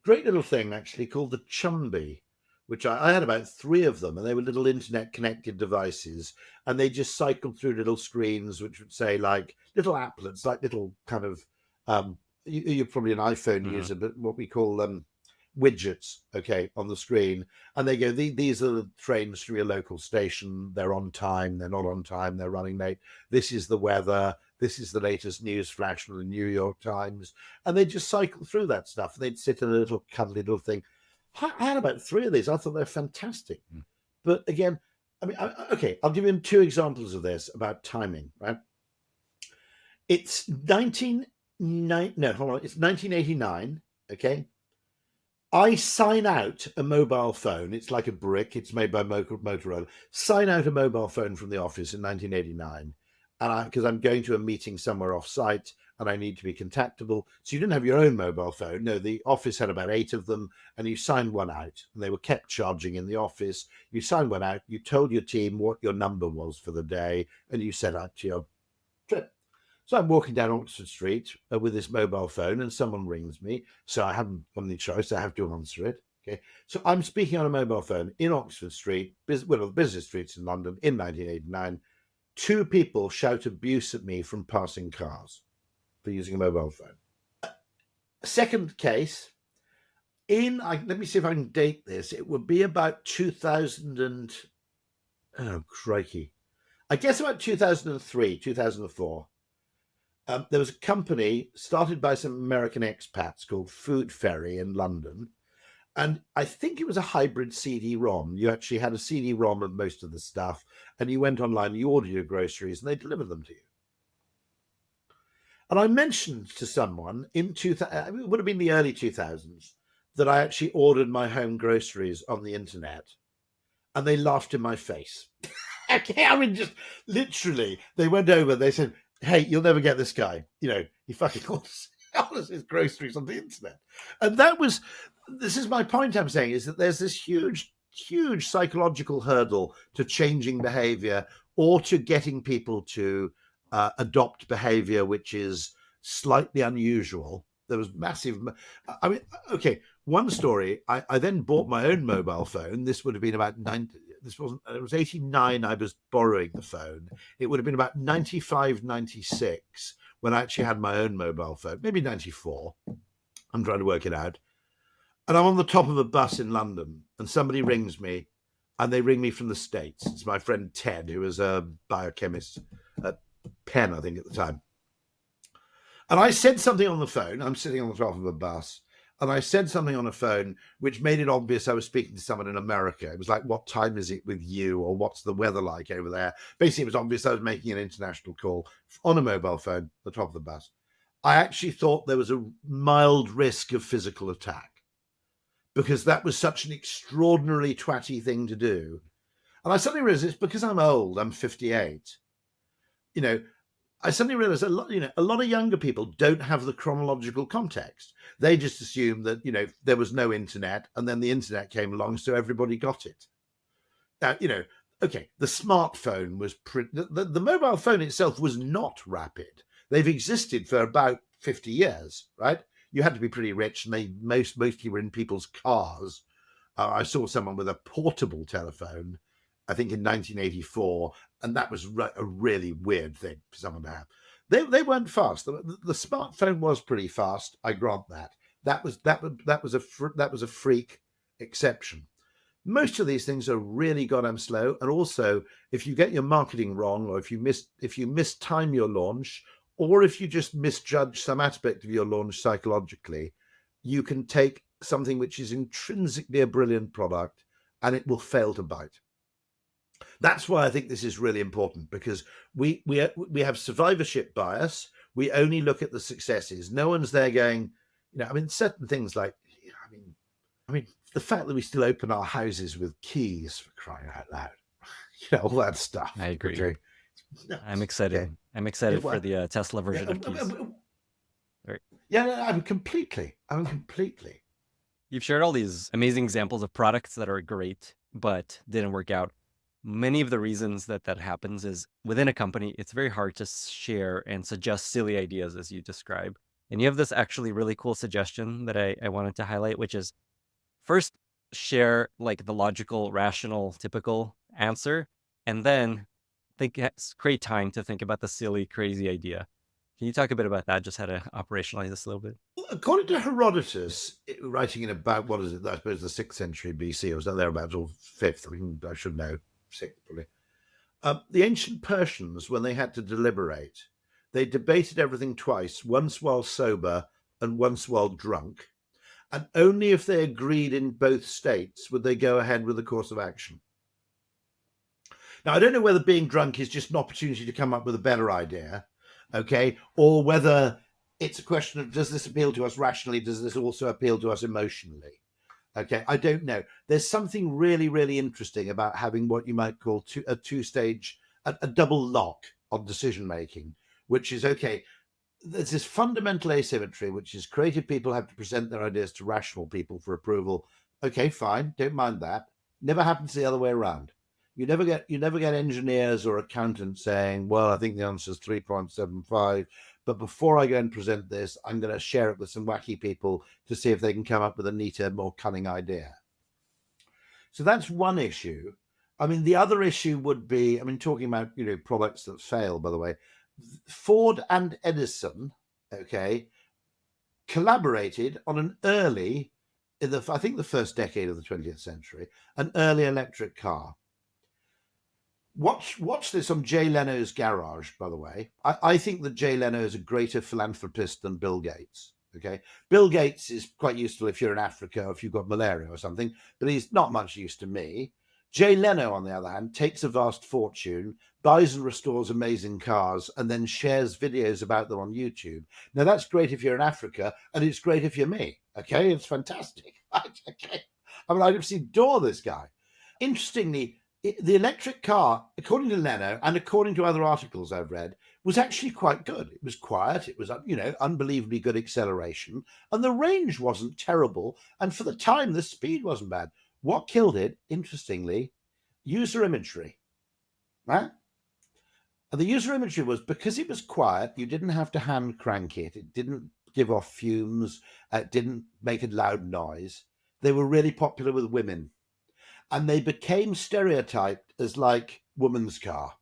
Great little thing actually called the Chumby, which I had about 3 of them, and they were little internet connected devices, and they just cycled through little screens, which would say like little applets, like little kind of, you're probably an iPhone user, but what we call widgets, okay, on the screen. And they go, these are the trains from your local station. They're on time. They're not on time. They're running late. This is the weather. This is the latest news flash from the New York Times. And they just cycle through that stuff. They'd sit in a little cuddly little thing. I had about 3 of these. I thought they're fantastic. But again, I mean, okay, I'll give you 2 examples of this about timing, right? It's 1989, okay? I sign out a mobile phone. It's like a brick. It's made by Motorola. Sign out a mobile phone from the office in 1989, and because I'm going to a meeting somewhere off-site, and I need to be contactable. So you didn't have your own mobile phone. No, the office had about 8 of them, and you signed one out, and they were kept charging in the office. You signed one out, you told your team what your number was for the day, and you set out to your trip. So I'm walking down Oxford Street with this mobile phone, and someone rings me. So I haven't got any choice. I have to answer it. Okay. So I'm speaking on a mobile phone in Oxford Street, one of the business streets in London in 1989. 2 people shout abuse at me from passing cars for using a mobile phone. Second case, let me see if I can date this. It would be about 2000 and, oh, crikey. I guess about 2003, 2004. There was a company started by some American expats called Food Ferry in London. And I think it was a hybrid CD-ROM. You actually had a CD-ROM of most of the stuff, and you went online, you ordered your groceries, and they delivered them to you. And I mentioned to someone it would have been the early 2000s, that I actually ordered my home groceries on the internet, and they laughed in my face. Okay, I mean, just literally, they went over, they said, hey, you'll never get this guy. He fucking orders his groceries on the internet. And this is my point I'm saying, is that there's this huge psychological hurdle to changing behavior or to getting people to adopt behavior which is slightly unusual. There was massive, I mean, okay, one story, I then bought my own mobile phone. This would have been about it was 89, I was borrowing the phone. It would have been about 95, 96 when I actually had my own mobile phone, maybe 94. I'm trying to work it out. And I'm on the top of a bus in London, and somebody rings me, and they ring me from the States. It's my friend Ted, who was a biochemist at Penn, I think, at the time. And I said something on the phone. I'm sitting on the top of a bus, And I said something on a phone which made it obvious I was speaking to someone in America. It was like, what time is it with you? Or what's the weather like over there? Basically, it was obvious I was making an international call on a mobile phone, the top of the bus. I actually thought there was a mild risk of physical attack because that was such an extraordinarily twatty thing to do. And I suddenly realized it's because I'm old, I'm 58. You know, I suddenly realized a lot of younger people don't have the chronological context. They just assume that, there was no internet and then the internet came along, so everybody got it. Now, okay, the smartphone was the mobile phone itself was not rapid. They've existed for about 50 years, right? You had to be pretty rich, and they mostly were in people's cars. I saw someone with a portable telephone, I think in 1984, and that was a really weird thing for someone to have. They weren't fast. The smartphone was pretty fast. I grant that. That was a freak exception. Most of these things are really goddamn slow, and also if you get your marketing wrong, or if you mistime your launch, or if you just misjudge some aspect of your launch psychologically, you can take something which is intrinsically a brilliant product and it will fail to bite. That's why I think this is really important, because we have survivorship bias. We only look at the successes. No one's there going, certain things like, I mean, the fact that we still open our houses with keys, for crying out loud, all that stuff. I agree. Okay. I'm excited. Okay. I'm excited for the Tesla version of keys. Right. Yeah, I'm completely. You've shared all these amazing examples of products that are great, but didn't work out. Many of the reasons that happens is within a company, it's very hard to share and suggest silly ideas as you describe. And you have this actually really cool suggestion that I wanted to highlight, which is first share like the logical, rational, typical answer, and then create time to think about the silly, crazy idea. Can you talk a bit about that? Just how to operationalize this a little bit? According to Herodotus, writing in about, what is it, I suppose the 6th century BC or something thereabouts, or 5th, I should know, 6th probably. The ancient Persians, when they had to deliberate, they debated everything twice, once while sober and once while drunk. And only if they agreed in both states would they go ahead with the course of action. Now, I don't know whether being drunk is just an opportunity to come up with a better idea, okay, or whether it's a question of, does this appeal to us rationally? Does this also appeal to us emotionally? Okay, I don't know. There's something really, really interesting about having what you might call a two-stage, a double lock on decision-making, which is, okay, there's this fundamental asymmetry, which is creative people have to present their ideas to rational people for approval. Okay, fine, don't mind that. Never happens the other way around. You never get engineers or accountants saying, well, I think the answer is 3.75, but before I go and present this, I'm going to share it with some wacky people to see if they can come up with a neater, more cunning idea. So that's one issue. The other issue would be, talking about, products that fail, by the way, Ford and Edison, okay, collaborated on an early, I think the first decade of the 20th century, an early electric car. Watch this on Jay Leno's Garage, by the way. I think that Jay Leno is a greater philanthropist than Bill Gates. Okay, Bill Gates is quite useful if you're in Africa or if you've got malaria or something, but he's not much use to me. Jay Leno, on the other hand, takes a vast fortune, buys and restores amazing cars, and then shares videos about them on YouTube. Now, that's great if you're in Africa, and it's great if you're me. Okay, it's fantastic. Okay, I just adore this guy. Interestingly, the electric car, according to Leno and according to other articles I've read, was actually quite good. It was quiet. It was, unbelievably good acceleration. And the range wasn't terrible. And for the time, the speed wasn't bad. What killed it, interestingly, user imagery. Right? And the user imagery was, because it was quiet, you didn't have to hand crank it. It didn't give off fumes. It didn't make a loud noise. They were really popular with women. And they became stereotyped as like woman's car.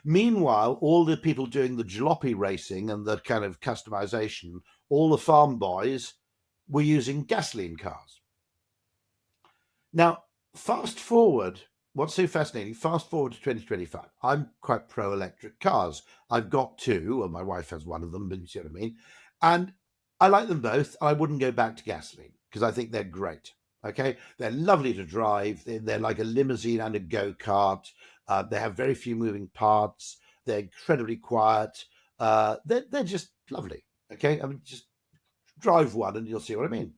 Meanwhile, all the people doing the jalopy racing and the kind of customization, all the farm boys were using gasoline cars. Now, fast forward, what's so fascinating, fast forward to 2025. I'm quite pro-electric cars. I've got two, and my wife has one of them, but you see what I mean? And I like them both. I wouldn't go back to gasoline because I think they're great. Okay, they're lovely to drive. They're like a limousine and a go-kart. They have very few moving parts. They're incredibly quiet. They're just lovely. Okay, I mean, just drive one and you'll see what I mean.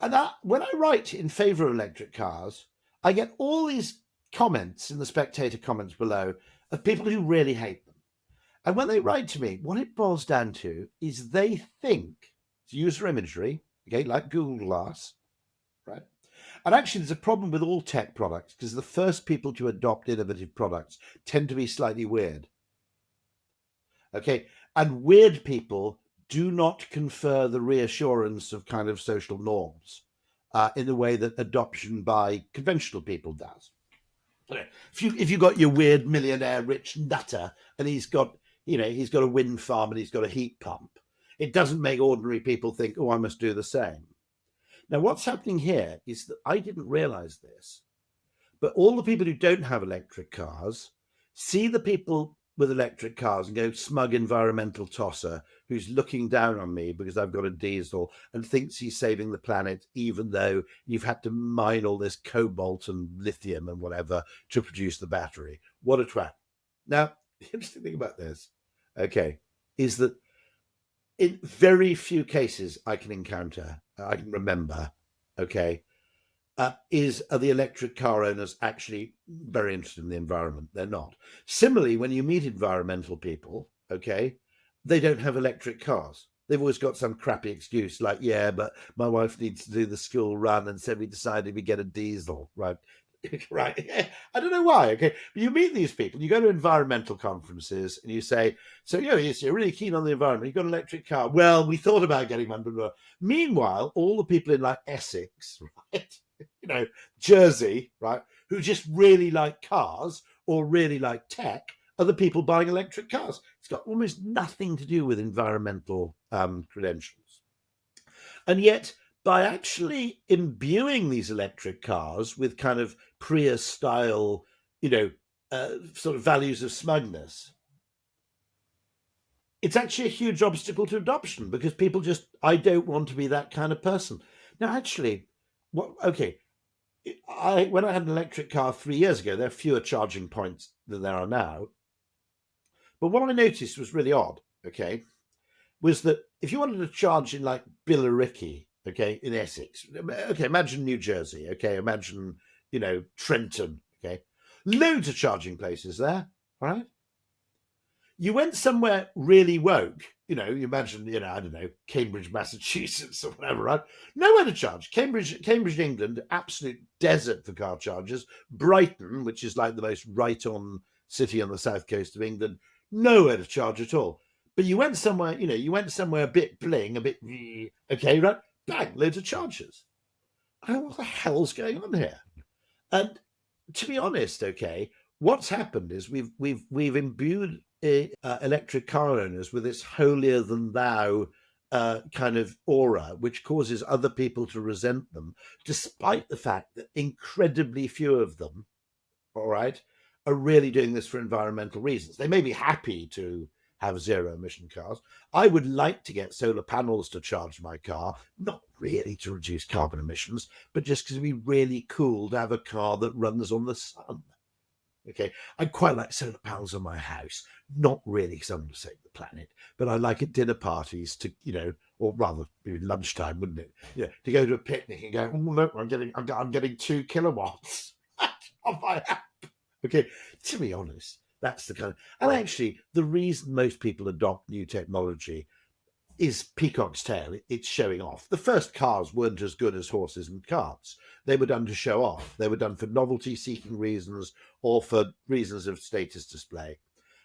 And when I write in favour of electric cars, I get all these comments in the spectator comments below of people who really hate them. And when they write to me, what it boils down to is they think it's user imagery, okay, like Google Glass, right? And actually, there's a problem with all tech products because the first people to adopt innovative products tend to be slightly weird. Okay, and weird people do not confer the reassurance of kind of social norms in the way that adoption by conventional people does. If you got your weird millionaire rich nutter and he's got a wind farm and he's got a heat pump, it doesn't make ordinary people think, oh, I must do the same. Now, what's happening here is that I didn't realize this, but all the people who don't have electric cars see the people with electric cars and go, smug environmental tosser who's looking down on me because I've got a diesel and thinks he's saving the planet, even though you've had to mine all this cobalt and lithium and whatever to produce the battery. What a twat. Now, the interesting thing about this, okay, is that in very few cases I can remember, okay, are the electric car owners actually very interested in the environment? They're not. Similarly, when you meet environmental people, okay, they don't have electric cars. They've always got some crappy excuse like, yeah, but my wife needs to do the school run and so we decided we get a diesel, right? Right. I don't know why. Okay. But you meet these people, you go to environmental conferences and you say, so, you're really keen on the environment. You've got an electric car. Well, we thought about getting one. But meanwhile, all the people in like Essex, right? Jersey, right, who just really like cars or really like tech are the people buying electric cars. It's got almost nothing to do with environmental credentials. And yet, by actually imbuing these electric cars with kind of Prius style, sort of values of smugness, it's actually a huge obstacle to adoption because people I don't want to be that kind of person. Now, actually, when I had an electric car 3 years ago, there are fewer charging points than there are now. But what I noticed was really odd, okay, was that if you wanted to charge in like Billericay, okay, in Essex, okay, imagine New Jersey, okay, imagine, Trenton, okay, loads of charging places there, all right? You went somewhere really woke, you imagine, I don't know, Cambridge, Massachusetts or whatever, right? Nowhere to charge. Cambridge, England, absolute desert for car chargers. Brighton, which is like the most right-on city on the south coast of England, nowhere to charge at all. But you went somewhere, a bit bling, a bit, okay, right? Bang, loads of chargers. What the hell's going on here? And to be honest, okay, what's happened is we've imbued electric car owners with this holier than thou kind of aura, which causes other people to resent them, despite the fact that incredibly few of them, all right, are really doing this for environmental reasons. They may be happy to have zero emission cars. I would like to get solar panels to charge my car, not really to reduce carbon emissions, but just because it'd be really cool to have a car that runs on the sun. Okay, I'd quite like solar panels on my house, not really because I want to save the planet, but I like at dinner parties to, or rather maybe lunchtime, wouldn't it? Yeah, to go to a picnic and go, oh look, I'm getting 2 kilowatts on my app. Okay, to be honest, that's the kind of, and actually the reason most people adopt new technology is peacock's tail. It's showing off. The first cars weren't as good as horses and carts. They were done to show off. They were done for novelty-seeking reasons or for reasons of status display.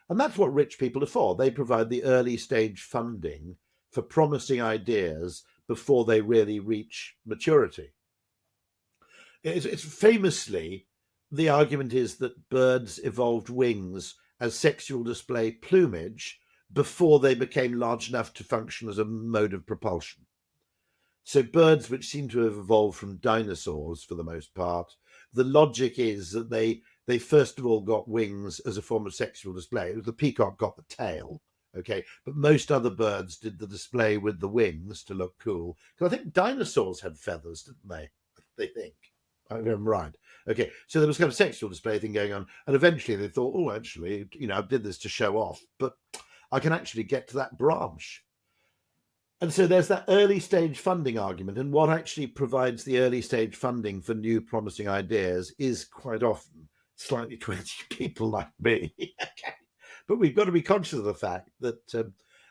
And that's what rich people are for. They provide the early stage funding for promising ideas before they really reach maturity. It's famously, the argument is that birds evolved wings as sexual display plumage before they became large enough to function as a mode of propulsion. So birds which seem to have evolved from dinosaurs for the most part, the logic is that they first of all got wings as a form of sexual display. The peacock got the tail, Okay, but most other birds did the display with the wings to look cool. Because I think dinosaurs had feathers, didn't they? They think. I remember right. Okay, so there was kind of sexual display thing going on, and eventually they thought, oh, actually, I did this to show off, but I can actually get to that branch. And so there's that early stage funding argument, and what actually provides the early stage funding for new promising ideas is quite often slightly twitchy people like me. Okay. But we've got to be conscious of the fact that,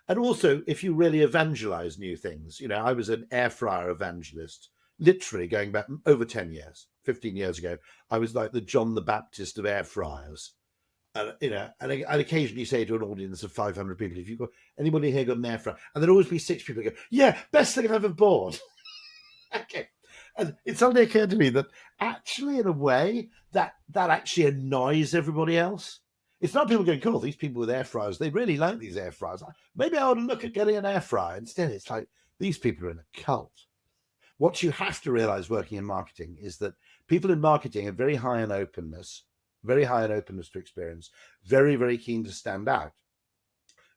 and also if you really evangelize new things, I was an air fryer evangelist, literally going back over 10 years, 15 years ago. I was like the John the Baptist of air fryers. And, I'd occasionally say to an audience of 500 people, if you've got anybody here got an air fryer, and there'd always be 6 people who go, yeah, best thing I've ever bought. Okay. And it suddenly occurred to me that actually, in a way, that actually annoys everybody else. It's not people going, cool, these people with air fryers, they really like these air fryers. Maybe I ought to look at getting an air fryer. Instead, it's like, these people are in a cult. What you have to realize working in marketing is that people in marketing are very high in openness to experience, very, very keen to stand out,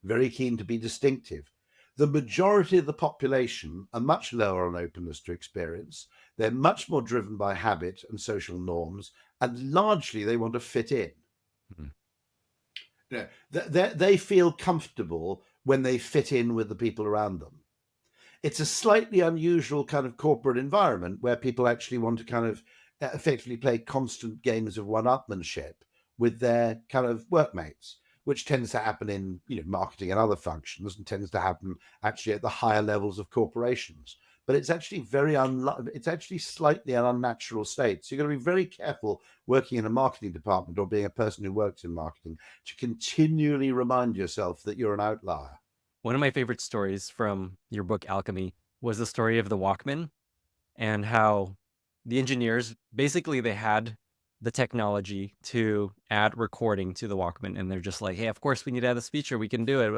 very keen to be distinctive. The majority of the population are much lower on openness to experience. They're much more driven by habit and social norms, and largely they want to fit in. They feel comfortable when they fit in with the people around them. It's a slightly unusual kind of corporate environment where people actually want to kind of effectively play constant games of one-upmanship with their kind of workmates, which tends to happen in marketing and other functions, and tends to happen actually at the higher levels of corporations. But it's actually it's actually slightly an unnatural state. So you've got to be very careful working in a marketing department or being a person who works in marketing to continually remind yourself that you're an outlier. One of my favorite stories from your book, Alchemy, was the story of the Walkman and how the engineers, basically they had the technology to add recording to the Walkman, and they're just like, hey, of course we need to add this feature. We can do it.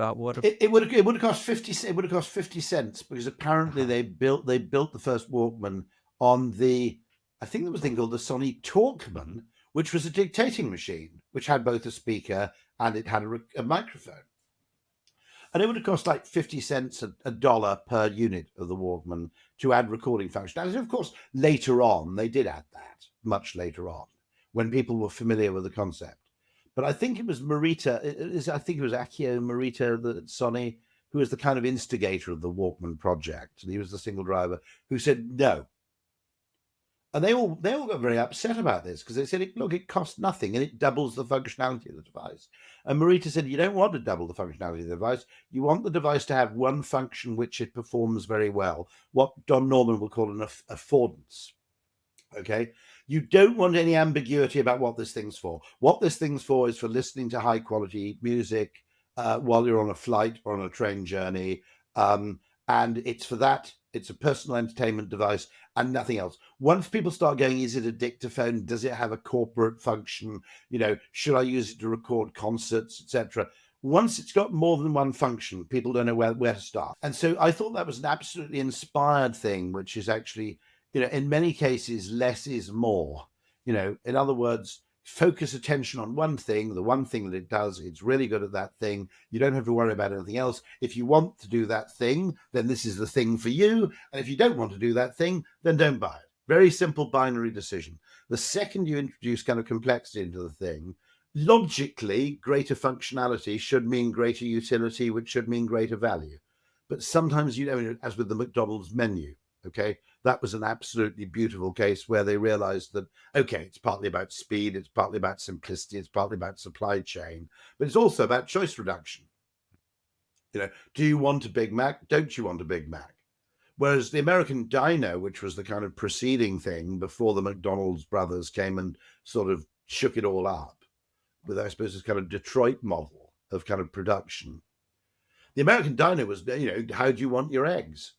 It would have cost 50. It would have cost 50 cents because apparently they built the first Walkman on I think there was a thing called the Sony Talkman, which was a dictating machine, which had both a speaker and it had a microphone. And it would have cost like 50 cents, a dollar per unit of the Walkman to add recording functionality. Of course, later on, they did add that, much later on, when people were familiar with the concept. But I think it was Morita, I think it was Akio Morita, the Sony, who was the kind of instigator of the Walkman project. And he was the single driver who said no. And they all got very upset about this because they said, look, it costs nothing and it doubles the functionality of the device. And Morita said, you don't want to double the functionality of the device. You want the device to have one function which it performs very well, what Don Norman would call an affordance. Okay? You don't want any ambiguity about what this thing's for. What this thing's for is for listening to high quality music while you're on a flight or on a train journey. And it's for that. It's a personal entertainment device and nothing else. Once people start going, is it a dictaphone? Does it have a corporate function? Should I use it to record concerts, etc.? Once it's got more than one function, people don't know where to start. And so I thought that was an absolutely inspired thing, which is actually, in many cases, less is more. In other words, focus attention on one thing, the one thing that it does, it's really good at that thing. You don't have to worry about anything else. If you want to do that thing, then this is the thing for you. And if you don't want to do that thing, then don't buy it. Very simple binary decision. The second you introduce kind of complexity into the thing, logically, greater functionality should mean greater utility, which should mean greater value. But sometimes, as with the McDonald's menu, okay, that was an absolutely beautiful case where they realized that, okay, it's partly about speed, it's partly about simplicity, it's partly about supply chain, but it's also about choice reduction. Do you want a Big Mac? Don't you want a Big Mac? Whereas the American Dino, which was the kind of preceding thing before the McDonald's brothers came and sort of shook it all up with, I suppose, this kind of Detroit model of kind of production. The American Dino was, how do you want your eggs?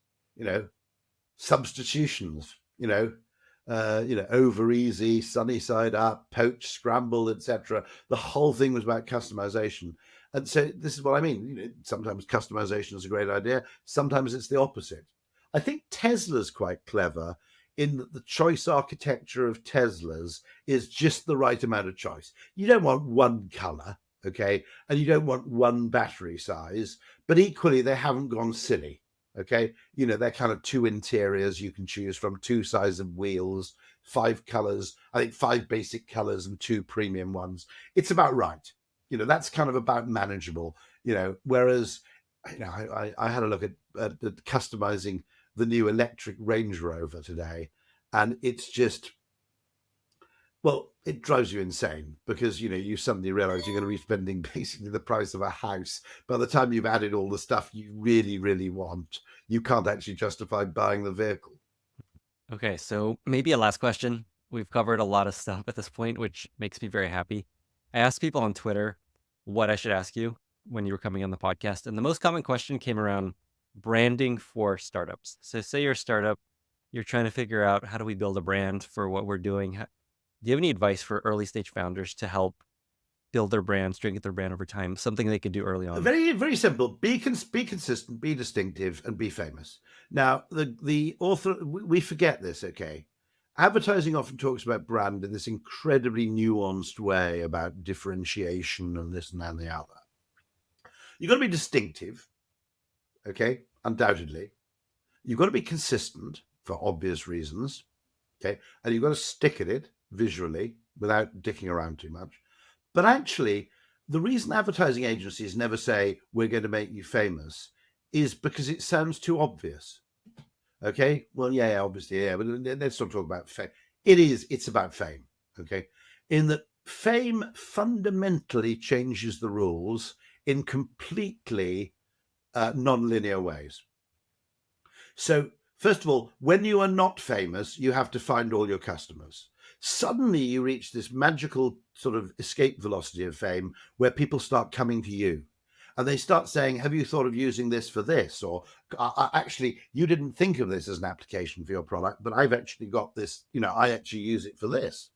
Substitutions, over easy, sunny side up, poached, scrambled, etc. The whole thing was about customization. And so this is what I mean. Sometimes customization is a great idea. Sometimes it's the opposite. I think Tesla's quite clever in that the choice architecture of Teslas is just the right amount of choice. You don't want one color, okay? And you don't want one battery size, but equally they haven't gone silly, okay? They're kind of 2 interiors you can choose from, 2 sizes of wheels, 5 colors, I think 5 basic colors and 2 premium ones. It's about right. That's kind of about manageable, whereas, I had a look at customizing the new electric Range Rover today, and it's just, well, it drives you insane because, you suddenly realize you're going to be spending basically the price of a house. By the time you've added all the stuff you really, really want, you can't actually justify buying the vehicle. Okay, so maybe a last question. We've covered a lot of stuff at this point, which makes me very happy. I asked people on Twitter what I should ask you when you were coming on the podcast, and the most common question came around branding for startups. So say you're a startup, you're trying to figure out how do we build a brand for what we're doing. Do you have any advice for early stage founders to help build their brand, strengthen their brand over time? Something they could do early on. Very, very simple. Be consistent, be distinctive, and be famous. Now, the author, we forget this, okay? Advertising often talks about brand in this incredibly nuanced way about differentiation and this and that and the other. You've got to be distinctive, okay? Undoubtedly. You've got to be consistent for obvious reasons, okay? And you've got to stick at it visually without dicking around too much. But actually, the reason advertising agencies never say, we're going to make you famous, is because it sounds too obvious. Okay? Well, yeah, obviously, yeah, but let's not talk about fame. It's about fame, okay? In that fame fundamentally changes the rules in completely non-linear ways. So, first of all, when you are not famous, you have to find all your customers. Suddenly you reach this magical sort of escape velocity of fame where people start coming to you and they start saying, have you thought of using this for this? Or actually, you didn't think of this as an application for your product, but I've actually got this, I actually use it for this.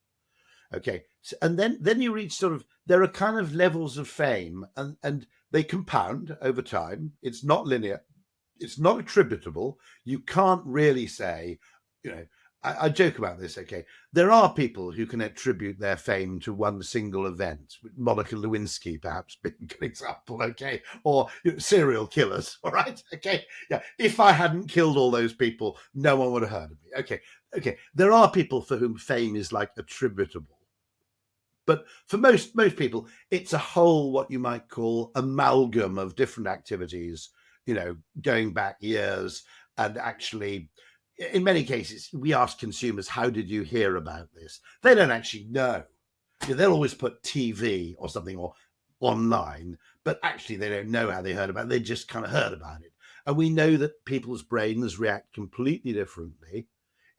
Okay. So, and then you reach sort of, there are kind of levels of fame and they compound over time. It's not linear. It's not attributable. You can't really say, I joke about this, okay? There are people who can attribute their fame to one single event, Monica Lewinsky perhaps being a good example, okay? Or serial killers, all right? Okay, yeah. If I hadn't killed all those people, no one would have heard of me. Okay. There are people for whom fame is like attributable. But for most people, it's a whole, what you might call amalgam of different activities, going back years. And actually, in many cases, we ask consumers, how did you hear about this? They don't actually know. They'll always put TV or something or online, but actually they don't know how they heard about it. They just kind of heard about it. And we know that people's brains react completely differently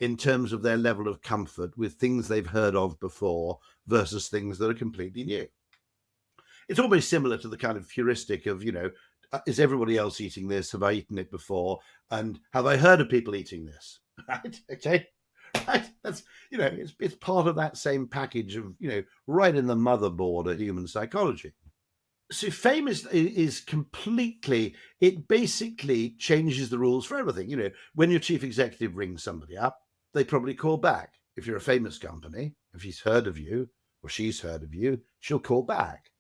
in terms of their level of comfort with things they've heard of before versus things that are completely new. It's almost similar to the kind of heuristic of, is everybody else eating this? Have I eaten it before? And have I heard of people eating this? Right? Okay. Right. That's, it's part of that same package of, right in the motherboard of human psychology. So fame is completely, it basically changes the rules for everything. When your chief executive rings somebody up, they probably call back. If you're a famous company, if he's heard of you or she's heard of you, she'll call back.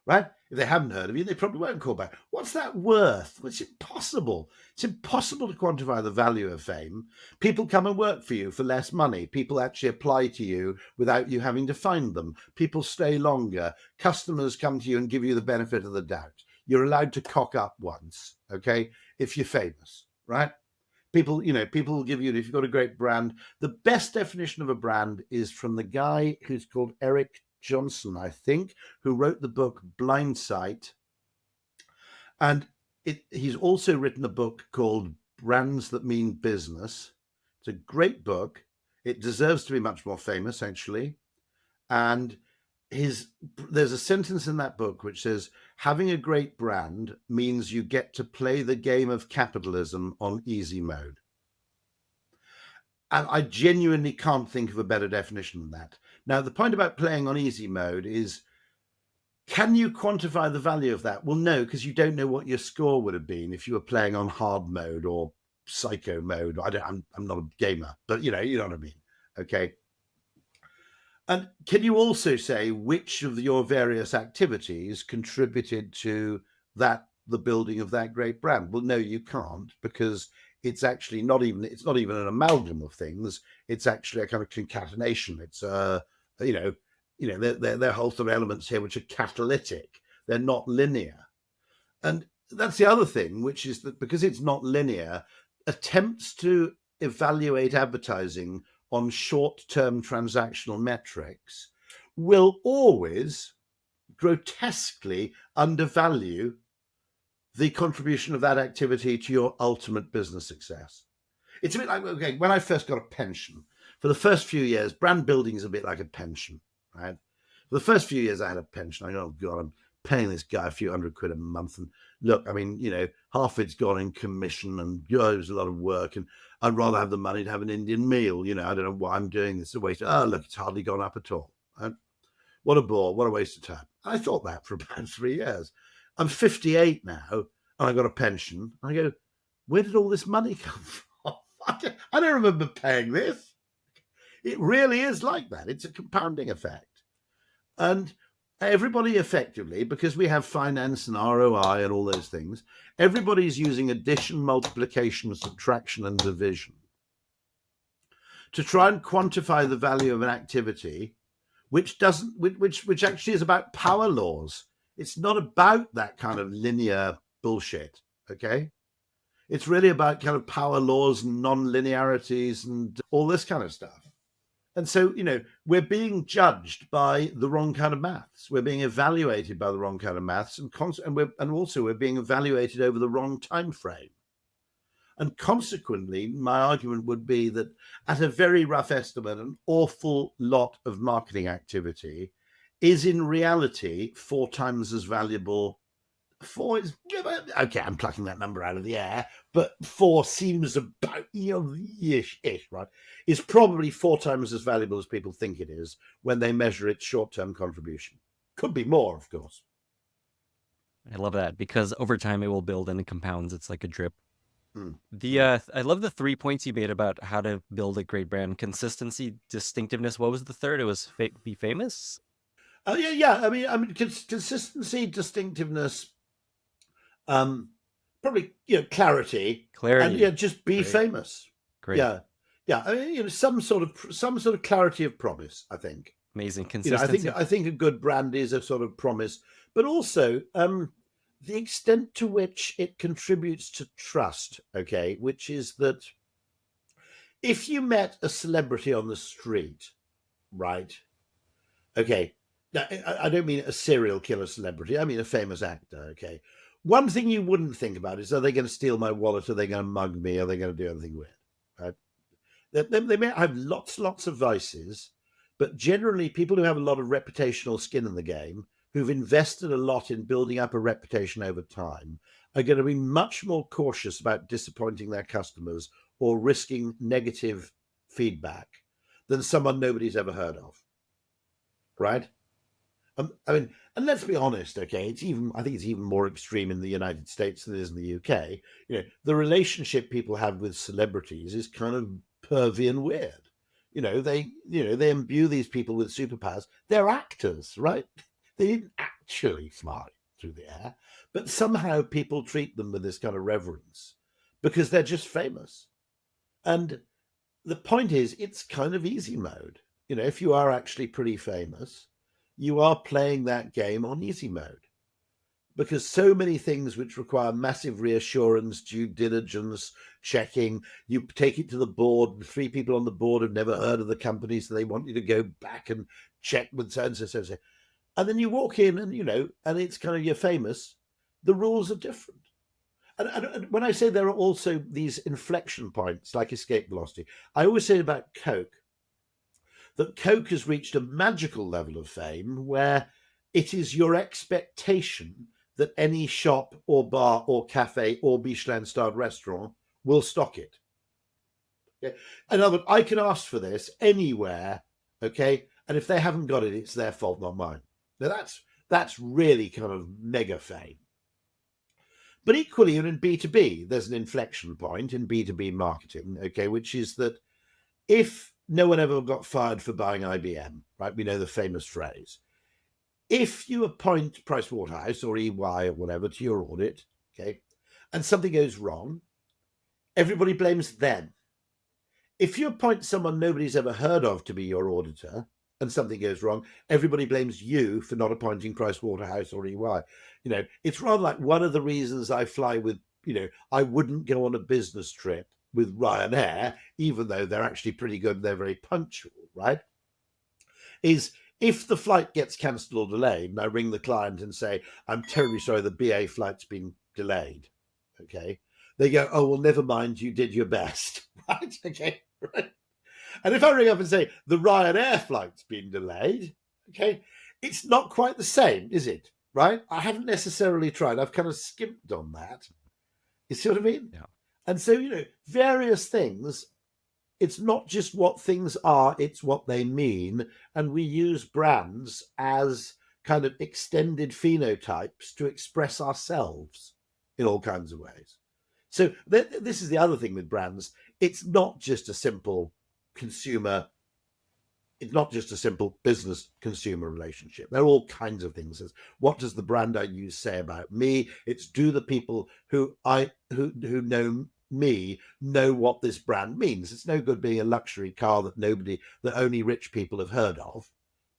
Right? If they haven't heard of you, they probably won't call back. What's that worth? Well, it's impossible. It's impossible to quantify the value of fame. People come and work for you for less money. People actually apply to you without you having to find them. People stay longer. Customers come to you and give you the benefit of the doubt. You're allowed to cock up once, okay, if you're famous, right? People will give you, if you've got a great brand, the best definition of a brand is from the guy who's called Eric Johnson, I think, who wrote the book Blind Sight. And he's also written a book called Brands That Mean Business. It's a great book. It deserves to be much more famous, actually. And there's a sentence in that book which says, having a great brand means you get to play the game of capitalism on easy mode. And I genuinely can't think of a better definition than that. Now, the point about playing on easy mode is, can you quantify the value of that? Well, no, because you don't know what your score would have been if you were playing on hard mode or psycho mode. I'm not a gamer, but you know what I mean. Okay. And can you also say which of your various activities contributed to the building of that great brand? Well, no, you can't, because it's actually not even an amalgam of things. It's actually a kind of concatenation. It's there are whole sort of elements here which are catalytic. They're not linear. And that's the other thing, which is that because it's not linear, attempts to evaluate advertising on short-term transactional metrics will always grotesquely undervalue the contribution of that activity to your ultimate business success. It's a bit like, okay, when I first got a pension, for the first few years, brand building is a bit like a pension, right? For the first few years I had a pension, I go, oh God, I'm paying this guy a few £100 a month. And look, I mean, half it's gone in commission, and it was a lot of work, and I'd rather have the money to have an Indian meal. I don't know why I'm doing this. It's a waste. Oh, look, it's hardly gone up at all. Right? What a bore. What a waste of time. I thought that for about 3 years. I'm 58 now, and I got a pension. I go, where did all this money come from? I don't remember paying this. It really is like that. It's a compounding effect. And everybody effectively, because we have finance and ROI and all those things, everybody's using addition, multiplication, subtraction, and division to try and quantify the value of an activity, which actually is about power laws. It's not about that kind of linear bullshit, okay? It's really about kind of power laws and non-linearities and all this kind of stuff. And so, we're being judged by the wrong kind of maths. We're being evaluated by the wrong kind of maths, and also we're being evaluated over the wrong time frame. And consequently, my argument would be that at a very rough estimate, an awful lot of marketing activity is in reality 4 times as valuable. 4 is, okay, I'm plucking that number out of the air, but 4 seems about ish, right? Is probably 4 times as valuable as people think it is when they measure its short-term contribution. Could be more, of course. I love that, because over time it will build and it compounds. It's like a drip. I love the 3 points you made about how to build a great brand: consistency, distinctiveness. What was the third? It was be famous. Yeah. I mean, consistency, distinctiveness. Probably clarity, and just be famous. Great. Yeah. I mean, some sort of clarity of promise. I think amazing consistency. I think a good brand is a sort of promise, but also the extent to which it contributes to trust. Okay, which is that if you met a celebrity on the street, right? Okay, now, I don't mean a serial killer celebrity. I mean a famous actor. Okay. One thing you wouldn't think about is, are they going to steal my wallet? Are they going to mug me? Are they going to do anything weird? Right? They may have lots of vices, but generally people who have a lot of reputational skin in the game, who've invested a lot in building up a reputation over time, are going to be much more cautious about disappointing their customers or risking negative feedback than someone nobody's ever heard of. Right? I mean, and let's be honest, okay? I think it's even more extreme in the United States than it is in the UK. The relationship people have with celebrities is kind of pervy and weird. They imbue these people with superpowers. They're actors, right? They didn't actually fly through the air, but somehow people treat them with this kind of reverence because they're just famous. And the point is, it's kind of easy mode. If you are actually pretty famous, you are playing that game on easy mode, because so many things which require massive reassurance, due diligence, checking, you take it to the board, 3 people on the board have never heard of the company, so they want you to go back and check with so-and-so. And then you walk in and, and it's kind of, you're famous. The rules are different. And when I say there are also these inflection points, like escape velocity, I always say about Coke, that Coke has reached a magical level of fame where it is your expectation that any shop or bar or cafe or Michelin-starred restaurant will stock it. Okay? In other words, I can ask for this anywhere, okay? And if they haven't got it, it's their fault, not mine. Now that's really kind of mega fame. But equally, in B2B, there's an inflection point in B2B marketing, okay, which is that if no one ever got fired for buying IBM, right? We know the famous phrase. If you appoint Pricewaterhouse or EY or whatever to your audit, okay, and something goes wrong, everybody blames them. If you appoint someone nobody's ever heard of to be your auditor and something goes wrong, everybody blames you for not appointing Pricewaterhouse or EY. You know, it's rather like one of the reasons I fly with, you know, I wouldn't go on a business trip with Ryanair, even though they're actually pretty good and they're very punctual, right? Is if the flight gets cancelled or delayed and I ring the client and say, I'm terribly sorry, the BA flight's been delayed, okay? They go, oh, well, never mind, you did your best, right? Okay, right? And if I ring up and say, the Ryanair flight's been delayed, okay, it's not quite the same, is it? Right? I haven't necessarily tried. I've kind of skimped on that. You see what I mean? Yeah. And so, you know, various things, it's not just what things are, it's what they mean. And we use brands as kind of extended phenotypes to express ourselves in all kinds of ways. So this is the other thing with brands. It's not just a simple consumer, it's not just a simple business consumer relationship. There are all kinds of things. It's what does the brand I use say about me? It's do the people who know me know what this brand means. It's no good being a luxury car that only rich people have heard of,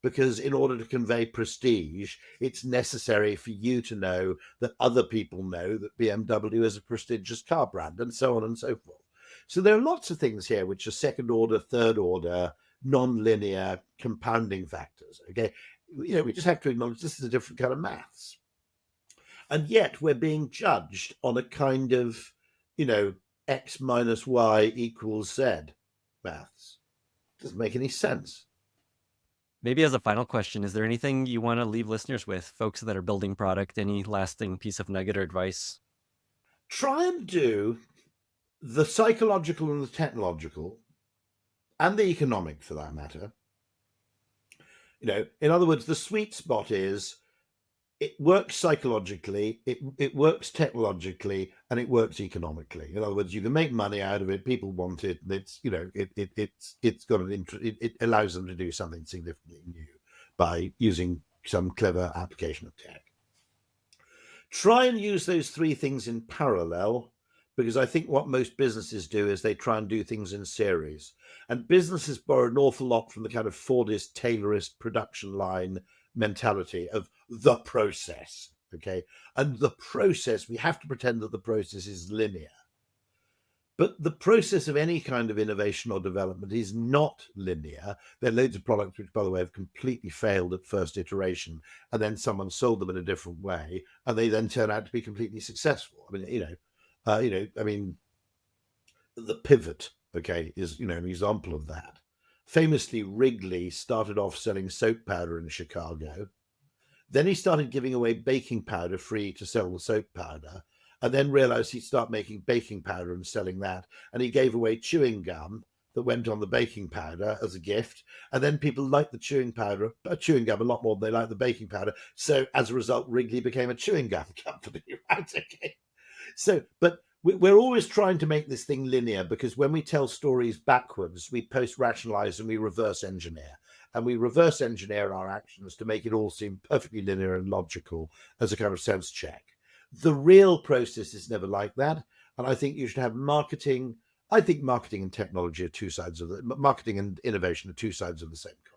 because in order to convey prestige, it's necessary for you to know that other people know that BMW is a prestigious car brand, and so on and so forth. So there are lots of things here which are second order, third order, non-linear compounding factors. Okay, you know, we just have to acknowledge this is a different kind of maths, and yet we're being judged on a kind of, you know, x minus y equals z maths. Doesn't make any sense. Maybe as a final question, is there anything you want to leave listeners with, folks that are building product, any lasting piece of nugget or advice? Try and do the psychological and the technological and the economic, for that matter. You know, in other words, the sweet spot is it works psychologically, it works technologically, and it works economically. In other words, you can make money out of it. People want it. It's, you know, it's got an interest. It allows them to do something significantly new by using some clever application of tech. Try and use those three things in parallel, because I think what most businesses do is they try and do things in series. And businesses borrow an awful lot from the kind of Fordist, Taylorist production line mentality of the process, okay? And the process, we have to pretend that the process is linear. But the process of any kind of innovation or development is not linear. There are loads of products which, by the way, have completely failed at first iteration, and then someone sold them in a different way, and they then turn out to be completely successful. I mean, I mean, the pivot, okay, is, you know, an example of that. Famously, Wrigley started off selling soap powder in Chicago. Then he started giving away baking powder free to sell the soap powder, and then realized he'd start making baking powder and selling that. And he gave away chewing gum that went on the baking powder as a gift. And then people liked the chewing gum a lot more than they liked the baking powder. So as a result, Wrigley became a chewing gum company, right? Okay. So, but we're always trying to make this thing linear, because when we tell stories backwards, we post-rationalize and we reverse engineer. And we reverse engineer our actions to make it all seem perfectly linear and logical as a kind of sense check. The real process is never like that. And I think you should have marketing. I think marketing and technology are two sides of marketing and innovation are two sides of the same coin.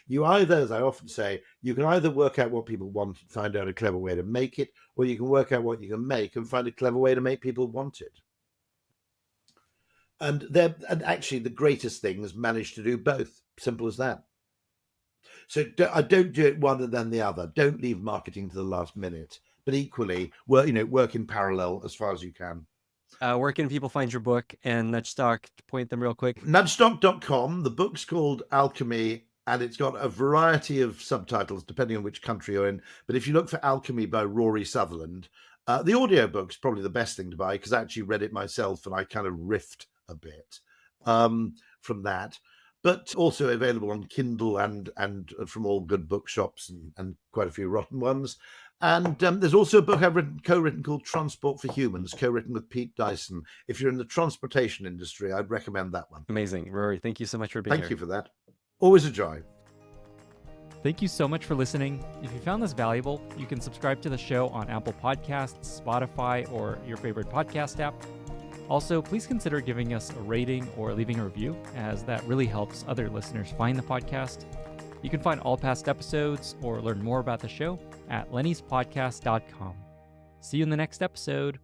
You either, as I often say, you can either work out what people want and find out a clever way to make it, or you can work out what you can make and find a clever way to make people want it. And actually the greatest things manage to do both. Simple as that. So I don't do it one and then the other. Don't leave marketing to the last minute, but equally, work in parallel as far as you can. Where can people find your book and Nudgestock? To point them real quick. Nudgestock.com. The book's called Alchemy, and it's got a variety of subtitles depending on which country you're in. But if you look for Alchemy by Rory Sutherland, the audiobook's probably the best thing to buy, because I actually read it myself and I kind of riffed a bit from that. but also available on Kindle and from all good bookshops and quite a few rotten ones. And there's also a book I've co-written called Transport for Humans, co-written with Pete Dyson. If you're in the transportation industry, I'd recommend that one. Amazing. Rory, thank you so much for being here. Thank you for that. Always a joy. Thank you so much for listening. If you found this valuable, you can subscribe to the show on Apple Podcasts, Spotify, or your favorite podcast app. Also, please consider giving us a rating or leaving a review, as that really helps other listeners find the podcast. You can find all past episodes or learn more about the show at lennyspodcast.com. See you in the next episode.